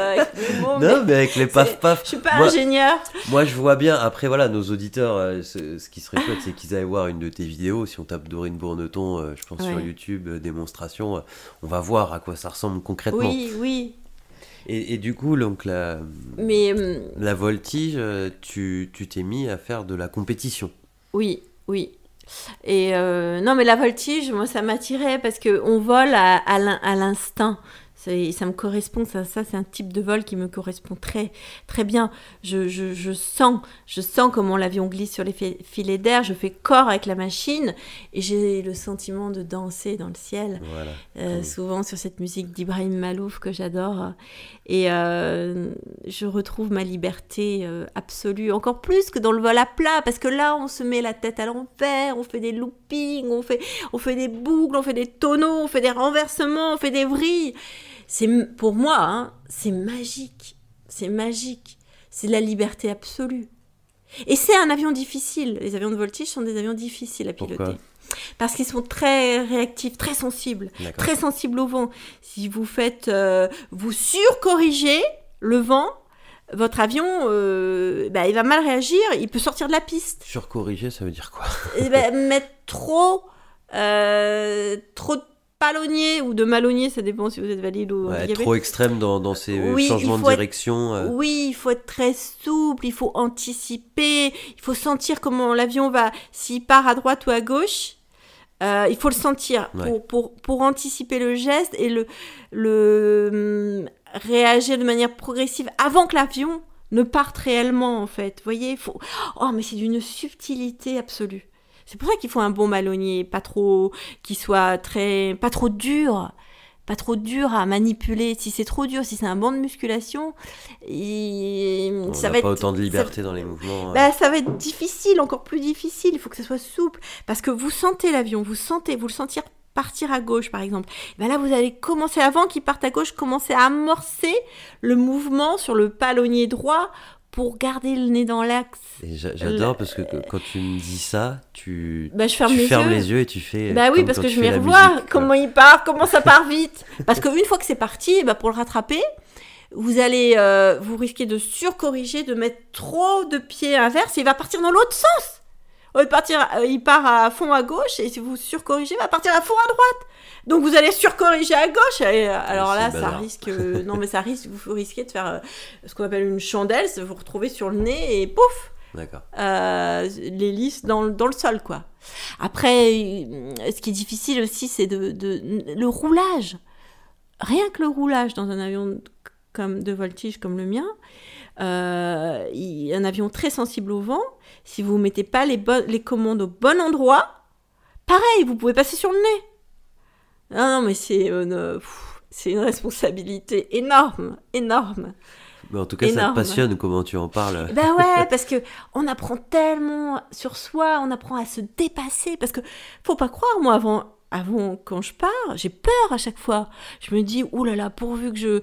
Speaker 1: mots.
Speaker 3: Non, mais avec les paf-paf.
Speaker 1: Je suis pas ingénieur.
Speaker 3: Moi, je vois bien. Après, voilà, nos auditeurs, ce qui serait chouette, c'est qu'ils aillent voir une de tes vidéos. Si on tape Dorine Bourneton, je pense sur YouTube, démonstration, on va voir à quoi ça ressemble concrètement.
Speaker 1: Oui.
Speaker 3: Et du coup, donc la voltige, tu t'es mis à faire de la compétition.
Speaker 1: Oui. Et non, mais la voltige, moi, ça m'attirait parce qu'on vole à l'instinct. Ça me correspond, ça c'est un type de vol qui me correspond très, très bien. Je sens comment l'avion glisse sur les filets d'air, je fais corps avec la machine et j'ai le sentiment de danser dans le ciel.
Speaker 3: Voilà.
Speaker 1: Souvent sur cette musique d'Ibrahim Malouf que j'adore. Et je retrouve ma liberté absolue, encore plus que dans le vol à plat, parce que là, on se met la tête à l'envers, on fait des loopings, on fait des boucles, on fait des tonneaux, on fait des renversements, on fait des vrilles. Pour moi, c'est magique. C'est magique. C'est la liberté absolue. Et c'est un avion difficile. Les avions de voltige sont des avions difficiles à piloter.
Speaker 3: Pourquoi ?
Speaker 1: Parce qu'ils sont très réactifs, très sensibles.
Speaker 3: D'accord.
Speaker 1: Très sensibles au vent. Si vous vous surcorrigez le vent, votre avion, il va mal réagir, il peut sortir de la piste.
Speaker 3: Surcorriger, ça veut dire quoi ?
Speaker 1: Mettre trop de palonnier ou de malonnier, ça dépend si vous êtes valide ou handicapé.
Speaker 3: Trop extrême dans ces changements de direction.
Speaker 1: Oui, il faut être très souple, il faut anticiper, il faut sentir comment l'avion va, s'il part à droite ou à gauche. Il faut le sentir pour anticiper le geste et le réagir de manière progressive avant que l'avion ne parte réellement, en fait. Vous voyez, mais c'est d'une subtilité absolue. C'est pour ça qu'il faut un bon malonnier, qui soit pas trop dur à manipuler. Si c'est trop dur, si c'est un banc de musculation,
Speaker 3: ça va être pas autant de liberté dans les mouvements.
Speaker 1: Ça va être difficile, encore plus difficile. Il faut que ça soit souple, parce que vous sentez l'avion, vous le sentir partir à gauche, par exemple. Là, vous allez commencer, avant qu'il parte à gauche, commencer à amorcer le mouvement sur le palonnier droit pour garder le nez dans l'axe.
Speaker 3: Et j'adore parce que quand tu me dis ça, tu
Speaker 1: fermes
Speaker 3: les yeux et tu fais.
Speaker 1: Oui, parce que je vais revoir comment il part, comment ça part vite. Parce qu'une fois que c'est parti, pour le rattraper, vous allez vous risquez de surcorriger, de mettre trop de pieds inverses, et il va partir dans l'autre sens. Au lieu de partir, il part à fond à gauche, et si vous surcorrigez, il va partir à fond à droite. Donc vous allez surcorriger à gauche. Et alors là, ça risque. Vous risquez de faire ce qu'on appelle une chandelle, vous retrouvez sur le nez et pouf.
Speaker 3: D'accord.
Speaker 1: L'hélice dans le sol, quoi. Après, ce qui est difficile aussi, c'est le roulage. Rien que le roulage dans un avion de voltige comme le mien, un avion très sensible au vent, si vous ne mettez pas les commandes au bon endroit, pareil, vous pouvez passer sur le nez. Non, mais c'est une responsabilité énorme.
Speaker 3: Mais en tout cas, ça te passionne comment tu en parles.
Speaker 1: Ouais, parce que on apprend tellement sur soi, on apprend à se dépasser. Parce que faut pas croire, moi, avant quand je pars, j'ai peur à chaque fois. Je me dis, oulala, pourvu que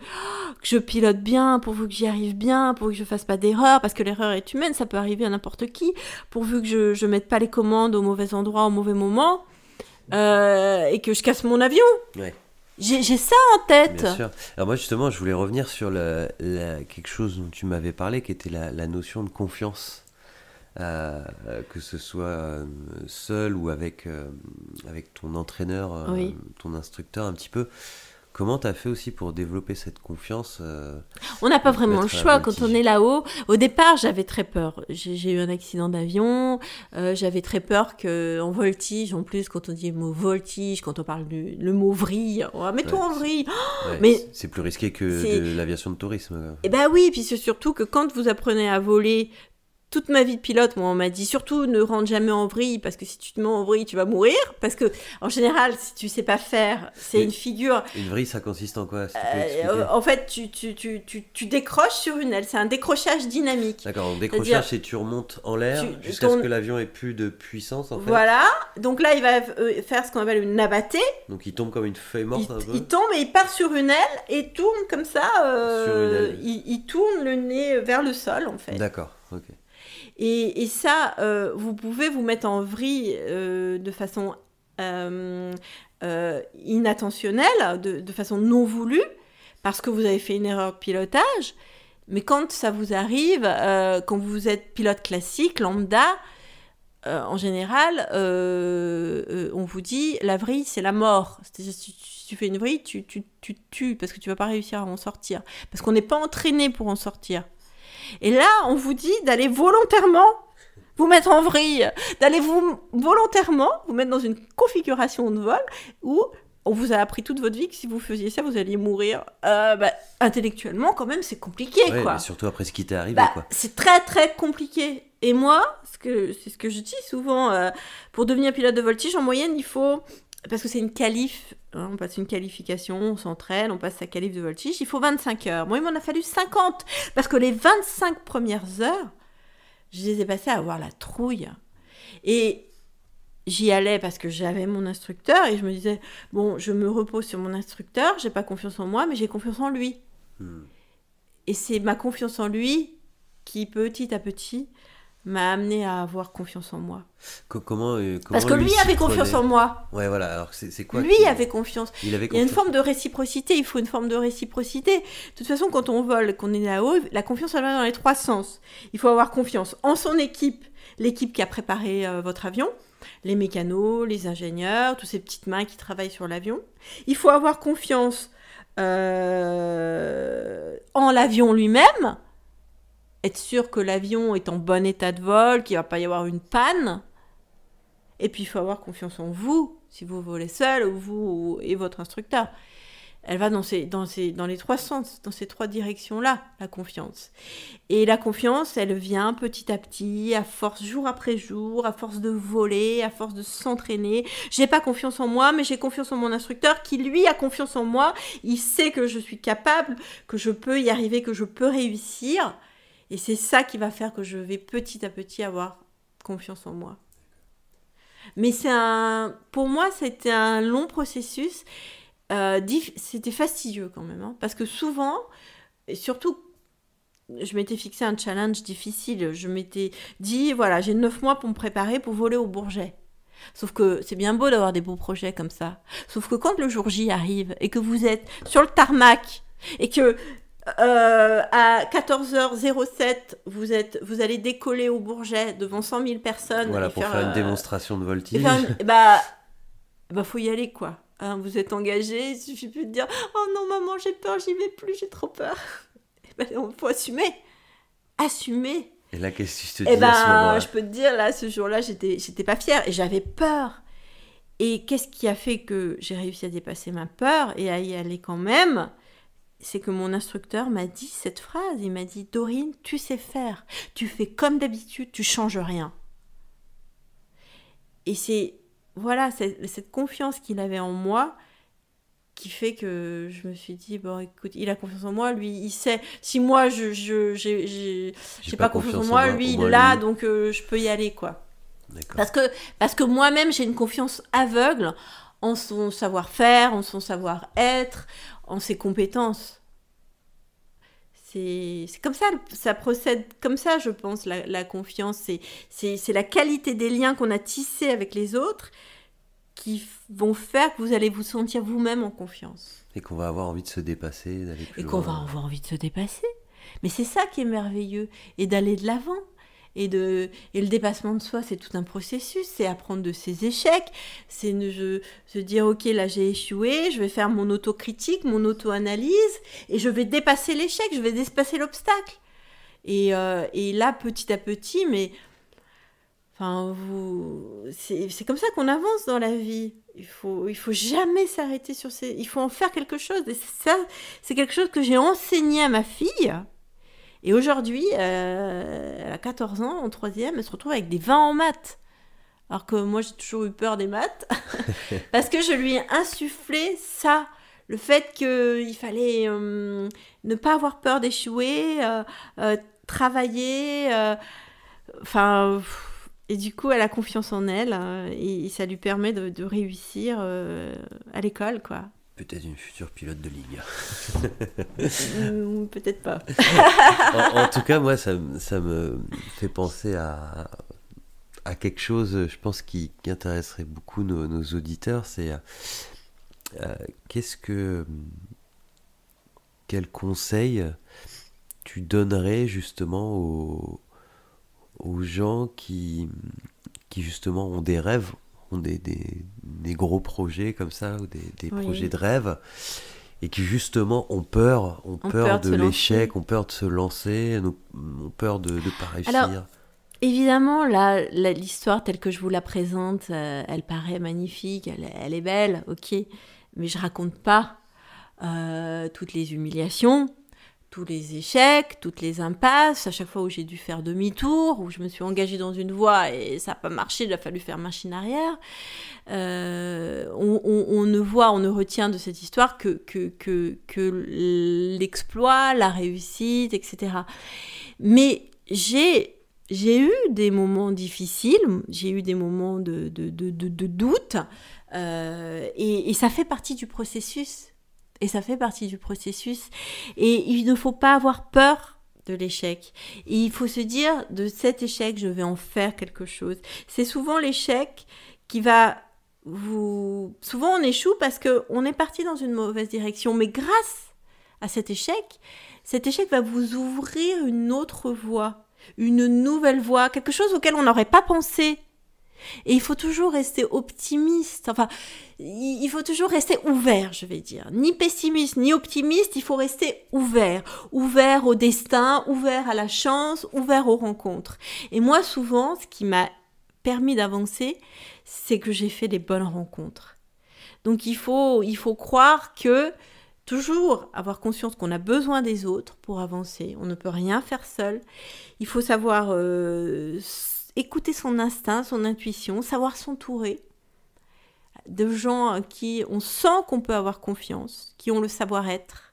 Speaker 1: je pilote bien, pourvu que j'y arrive bien, pourvu que je fasse pas d'erreur, parce que l'erreur est humaine, ça peut arriver à n'importe qui. Pourvu que je mette pas les commandes au mauvais endroit, au mauvais moment. Et que je casse mon avion.
Speaker 3: Ouais.
Speaker 1: J'ai ça en tête.
Speaker 3: Bien sûr. Alors moi justement, je voulais revenir sur quelque chose dont tu m'avais parlé, qui était la notion de confiance, que ce soit seul ou avec ton entraîneur, ton instructeur un petit peu. Comment tu as fait aussi pour développer cette confiance
Speaker 1: On n'a pas vraiment le choix quand on est là-haut. Au départ, j'avais très peur. J'ai eu un accident d'avion. J'avais très peur qu'en voltige, en plus, quand on dit le mot voltige, quand on parle le mot vrille, mets-toi en vrille. Mais
Speaker 3: c'est plus risqué que de l'aviation de tourisme.
Speaker 1: Oui, puis c'est surtout que quand vous apprenez à voler, toute ma vie de pilote, moi, on m'a dit surtout ne rentre jamais en vrille, parce que si tu te mets en vrille, tu vas mourir. Parce que, en général, si tu sais pas faire, c'est une figure.
Speaker 3: Une vrille, ça consiste en quoi?
Speaker 1: En fait, tu décroches sur une aile. C'est un décrochage dynamique.
Speaker 3: D'accord, un décrochage, c'est tu remontes en l'air jusqu'à ce que l'avion ait plus de puissance, en fait.
Speaker 1: Voilà. Donc là, il va faire ce qu'on appelle une nabatée.
Speaker 3: Donc il tombe comme une feuille morte un peu.
Speaker 1: Il tombe et il part sur une aile et tourne comme ça.
Speaker 3: Sur une aile.
Speaker 1: Il tourne le nez vers le sol, en fait.
Speaker 3: D'accord, ok.
Speaker 1: Et ça, vous pouvez vous mettre en vrille de façon inattentionnelle, de façon non voulue, parce que vous avez fait une erreur de pilotage. Mais quand ça vous arrive, quand vous êtes pilote classique, lambda, en général, on vous dit la vrille, c'est la mort. C'est-à-dire, si tu fais une vrille, tu tues parce que tu ne vas pas réussir à en sortir. Parce qu'on n'est pas entraîné pour en sortir. Et là, on vous dit d'aller volontairement vous mettre en vrille, d'aller volontairement vous mettre dans une configuration de vol où on vous a appris toute votre vie que si vous faisiez ça, vous alliez mourir. Intellectuellement, quand même, c'est compliqué,
Speaker 3: ouais,
Speaker 1: quoi.
Speaker 3: Mais surtout après ce qui t'est arrivé, quoi.
Speaker 1: C'est très, très compliqué. Et moi, c'est ce que je dis souvent, pour devenir pilote de voltige, en moyenne, il faut... Parce que c'est une qualif, hein, on passe une qualification, on s'entraîne, on passe sa qualif de voltige, il faut 25 heures. Moi, il m'en a fallu 50, parce que les 25 premières heures, je les ai passées à avoir la trouille. Et j'y allais parce que j'avais mon instructeur, et je me disais, bon, je me repose sur mon instructeur, j'ai pas confiance en moi, mais j'ai confiance en lui. Et c'est ma confiance en lui qui, petit à petit, m'a amené à avoir confiance en moi.
Speaker 3: Comment
Speaker 1: parce que lui avait confiance en moi.
Speaker 3: Ouais, voilà. Alors c'est quoi
Speaker 1: Lui avait confiance. Il y a une forme de réciprocité. Il faut une forme de réciprocité. De toute façon, quand on vole, qu'on est là-haut, la confiance, elle va dans les trois sens. Il faut avoir confiance en son équipe, l'équipe qui a préparé votre avion, les mécanos, les ingénieurs, toutes ces petites mains qui travaillent sur l'avion. Il faut avoir confiance en l'avion lui-même. Être sûr que l'avion est en bon état de vol, qu'il ne va pas y avoir une panne. Et puis, il faut avoir confiance en vous, si vous volez seul, ou vous et votre instructeur. Elle va dans les trois sens, dans ces trois directions-là, la confiance. Et la confiance, elle vient petit à petit, à force, jour après jour, à force de voler, à force de s'entraîner. J'ai pas confiance en moi, mais j'ai confiance en mon instructeur qui, lui, a confiance en moi. Il sait que je suis capable, que je peux y arriver, que je peux réussir. Et c'est ça qui va faire que je vais petit à petit avoir confiance en moi. Mais pour moi, c'était un long processus. C'était fastidieux quand même. Hein, parce que souvent, et surtout, je m'étais fixé un challenge difficile. Je m'étais dit, voilà, j'ai 9 mois pour me préparer pour voler au Bourget. Sauf que c'est bien beau d'avoir des beaux projets comme ça. Sauf que quand le jour J arrive et que vous êtes sur le tarmac et que... à 14h07, vous allez décoller au Bourget devant 100 000 personnes.
Speaker 3: Voilà, pour faire une démonstration de voltige.
Speaker 1: Faut y aller, quoi. Hein, vous êtes engagé, il suffit plus de dire « Oh non, maman, j'ai peur, j'y vais plus, j'ai trop peur. » Faut assumer. Assumer.
Speaker 3: Et là, qu'est-ce que tu te dis à ce moment-là ?
Speaker 1: Je peux te dire, là, ce jour-là, j'étais pas fière et j'avais peur. Et qu'est-ce qui a fait que j'ai réussi à dépasser ma peur et à y aller quand même ? C'est que mon instructeur m'a dit cette phrase. Il m'a dit « Dorine, tu sais faire. Tu fais comme d'habitude, tu changes rien. » Et c'est cette confiance qu'il avait en moi qui fait que je me suis dit, bon, écoute, il a confiance en moi. Lui, il sait. Si moi, j'ai pas confiance en moi, lui, il l'a, donc je peux y aller, quoi. D'accord. Parce que moi-même, j'ai une confiance aveugle en son savoir-faire, en son savoir-être, en ses compétences. C'est comme ça, ça procède comme ça, je pense, la confiance. C'est la qualité des liens qu'on a tissés avec les autres qui vont faire que vous allez vous sentir vous-même en confiance.
Speaker 3: Et qu'on va avoir envie de se dépasser, d'aller plus loin.
Speaker 1: Et qu'on va avoir envie de se dépasser. Mais c'est ça qui est merveilleux. Et d'aller de l'avant. Et le dépassement de soi, c'est tout un processus, c'est apprendre de ses échecs, c'est se dire, ok, là j'ai échoué, je vais faire mon autocritique, mon auto-analyse, et je vais dépasser l'échec, je vais dépasser l'obstacle. Et là, petit à petit, c'est comme ça qu'on avance dans la vie. Il faut jamais s'arrêter sur il faut en faire quelque chose. Et ça, c'est quelque chose que j'ai enseigné à ma fille. Et aujourd'hui, elle a 14 ans, en 3e, elle se retrouve avec des 20 en maths. Alors que moi, j'ai toujours eu peur des maths. Parce que je lui ai insufflé ça. Le fait qu'il fallait ne pas avoir peur d'échouer, travailler. Et du coup, elle a confiance en elle. Et ça lui permet de réussir à l'école, quoi.
Speaker 3: Peut-être une future pilote de ligue.
Speaker 1: Peut-être pas.
Speaker 3: En tout cas, moi, ça me fait penser à quelque chose, je pense, qui intéresserait beaucoup nos auditeurs. C'est qu'est-ce que quel conseil tu donnerais justement aux gens qui justement ont des rêves, ont des gros projets comme ça, ou des projets de rêve, et qui justement ont peur de l'échec, ont peur de se lancer, ont peur de ne pas réussir.
Speaker 1: Alors, évidemment, là, l'histoire telle que je vous la présente, elle paraît magnifique, elle est belle, ok, mais je raconte pas toutes les humiliations, tous les échecs, toutes les impasses, à chaque fois où j'ai dû faire demi-tour, où je me suis engagée dans une voie et ça n'a pas marché, il a fallu faire machine arrière. On ne retient de cette histoire que l'exploit, la réussite, etc. Mais j'ai eu des moments difficiles, j'ai eu des moments de doute, et ça fait partie du processus. Et il ne faut pas avoir peur de l'échec. Et il faut se dire, de cet échec, je vais en faire quelque chose. C'est souvent l'échec qui va vous... Souvent, on échoue parce qu'on est parti dans une mauvaise direction. Mais grâce à cet échec va vous ouvrir une autre voie, une nouvelle voie, quelque chose auquel on n'aurait pas pensé. Et il faut toujours rester optimiste, enfin, il faut toujours rester ouvert, je vais dire. Ni pessimiste, ni optimiste, il faut rester ouvert. Ouvert au destin, ouvert à la chance, ouvert aux rencontres. Et moi, souvent, ce qui m'a permis d'avancer, c'est que j'ai fait des bonnes rencontres. Donc, il faut croire que, toujours avoir conscience qu'on a besoin des autres pour avancer. On ne peut rien faire seul. Il faut savoir... écouter son instinct, son intuition, savoir s'entourer de gens à qui on sent qu'on peut avoir confiance, qui ont le savoir-être.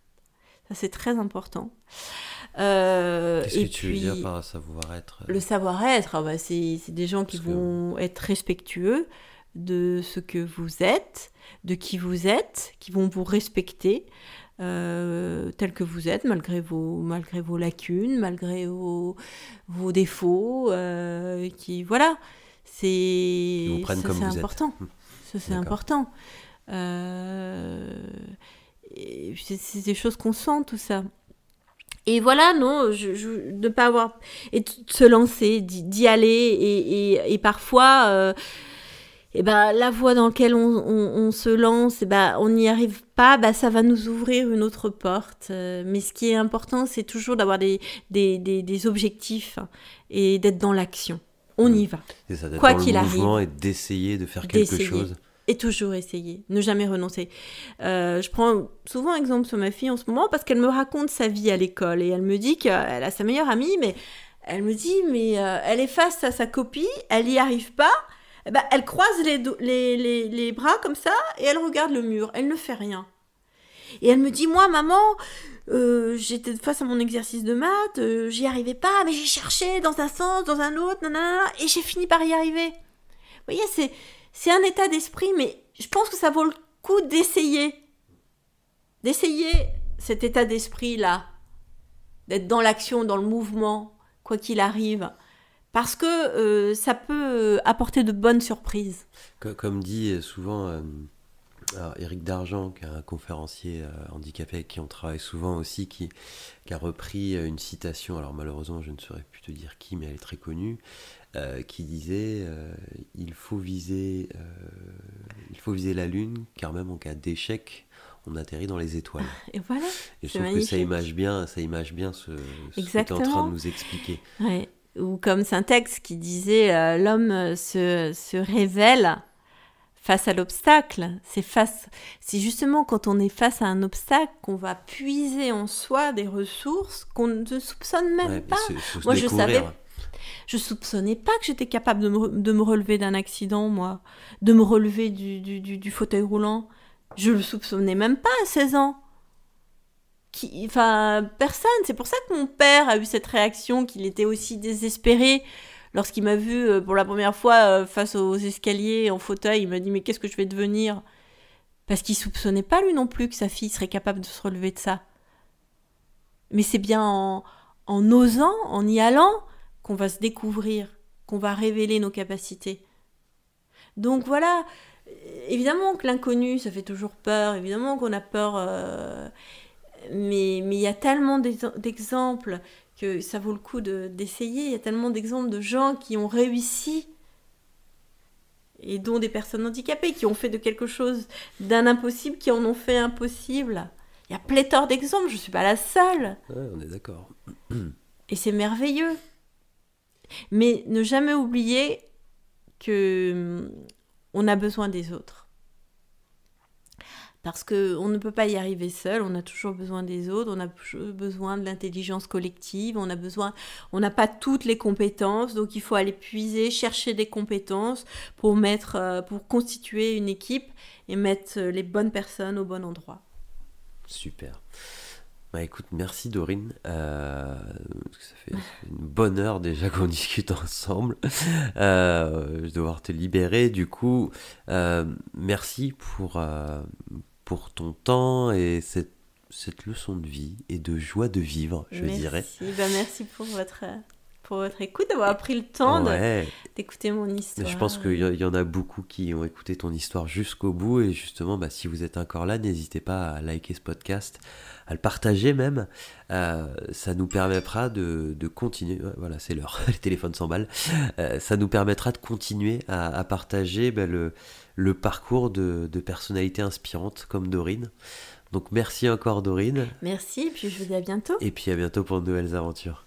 Speaker 1: Ça, c'est très important.
Speaker 3: Qu'est-ce que tu veux dire par savoir-être ?
Speaker 1: Le savoir-être, c'est des gens qui vont être respectueux de ce que vous êtes, de qui vous êtes, qui vont vous respecter tel que vous êtes, malgré vos lacunes, malgré vos défauts, voilà, c'est important. Ça, c'est important. C'est des choses qu'on sent, tout ça. Et voilà, non, de pas avoir... Et de se lancer, d'y aller, et parfois... la voie dans laquelle on se lance, on n'y arrive pas, ça va nous ouvrir une autre porte. Mais ce qui est important, c'est toujours d'avoir des objectifs et d'être dans l'action. On y va.
Speaker 3: C'est ça, d'être
Speaker 1: quoi
Speaker 3: dans
Speaker 1: qu'il
Speaker 3: le mouvement
Speaker 1: arrive.
Speaker 3: Et d'essayer de faire quelque chose.
Speaker 1: Et toujours essayer, ne jamais renoncer. Je prends souvent exemple sur ma fille en ce moment parce qu'elle me raconte sa vie à l'école et elle me dit qu'elle a sa meilleure amie, mais elle me dit, elle est face à sa copie, elle n'y arrive pas. Elle croise les bras comme ça et elle regarde le mur. Elle ne fait rien. Et elle me dit, moi, maman, j'étais face à mon exercice de maths, j'y arrivais pas, mais j'ai cherché dans un sens, dans un autre, nanana, et j'ai fini par y arriver. Vous voyez, c'est un état d'esprit, mais je pense que ça vaut le coup d'essayer. D'essayer cet état d'esprit-là. D'être dans l'action, dans le mouvement, quoi qu'il arrive. Parce que ça peut apporter de bonnes surprises.
Speaker 3: Comme dit souvent Éric Dargent, qui est un conférencier handicapé avec qui on travaille souvent aussi, qui a repris une citation, alors malheureusement je ne saurais plus te dire qui, mais elle est très connue, qui disait il faut viser la lune, car même en cas d'échec, on atterrit dans les étoiles.
Speaker 1: Et voilà,
Speaker 3: et je trouve que ça image bien ce que tu es en train de nous expliquer.
Speaker 1: Ouais. Ou comme Saint-Ex qui disait l'homme se révèle face à l'obstacle. C'est justement quand on est face à un obstacle qu'on va puiser en soi des ressources qu'on ne soupçonne même pas. Moi, je soupçonnais pas que j'étais capable de me relever d'un accident, moi, de me relever du fauteuil roulant. Je le soupçonnais même pas à 16 ans. Personne. C'est pour ça que mon père a eu cette réaction, qu'il était aussi désespéré lorsqu'il m'a vu pour la première fois face aux escaliers en fauteuil. Il m'a dit, mais qu'est-ce que je vais devenir ? Parce qu'il soupçonnait pas lui non plus que sa fille serait capable de se relever de ça. Mais c'est bien en osant, en y allant, qu'on va se découvrir, qu'on va révéler nos capacités. Donc voilà, évidemment que l'inconnu, ça fait toujours peur, évidemment qu'on a peur... Mais mais il y a tellement d'exemples que ça vaut le coup d'essayer. Il y a tellement d'exemples de gens qui ont réussi, et dont des personnes handicapées, qui ont fait de quelque chose d'un impossible, qui en ont fait un possible. Il y a pléthore d'exemples, je ne suis pas la seule.
Speaker 3: Ouais, on est d'accord.
Speaker 1: Et c'est merveilleux. Mais ne jamais oublier que on a besoin des autres. Parce qu'on ne peut pas y arriver seul, on a toujours besoin des autres, on a besoin de l'intelligence collective, on n'a pas toutes les compétences, donc il faut aller puiser, chercher des compétences pour constituer une équipe et mettre les bonnes personnes au bon endroit.
Speaker 3: Super. Bah écoute, merci Dorine. Parce que ça fait une bonne heure déjà qu'on discute ensemble. Je vais devoir te libérer. Du coup, merci pour ton temps et cette leçon de vie et de joie de vivre, je dirais.
Speaker 1: Merci pour votre écoute, d'avoir pris le temps d'écouter mon histoire.
Speaker 3: Je pense qu'il y en a beaucoup qui ont écouté ton histoire jusqu'au bout, et justement, si vous êtes encore là, n'hésitez pas à liker ce podcast, à le partager même. Ça nous permettra de continuer. Voilà, c'est l'heure, les téléphones s'emballent. Ça nous permettra de continuer à partager le parcours de personnalités inspirantes comme Dorine. Donc merci encore Dorine.
Speaker 1: Merci, et puis je vous dis à bientôt.
Speaker 3: Et puis à bientôt pour de nouvelles aventures.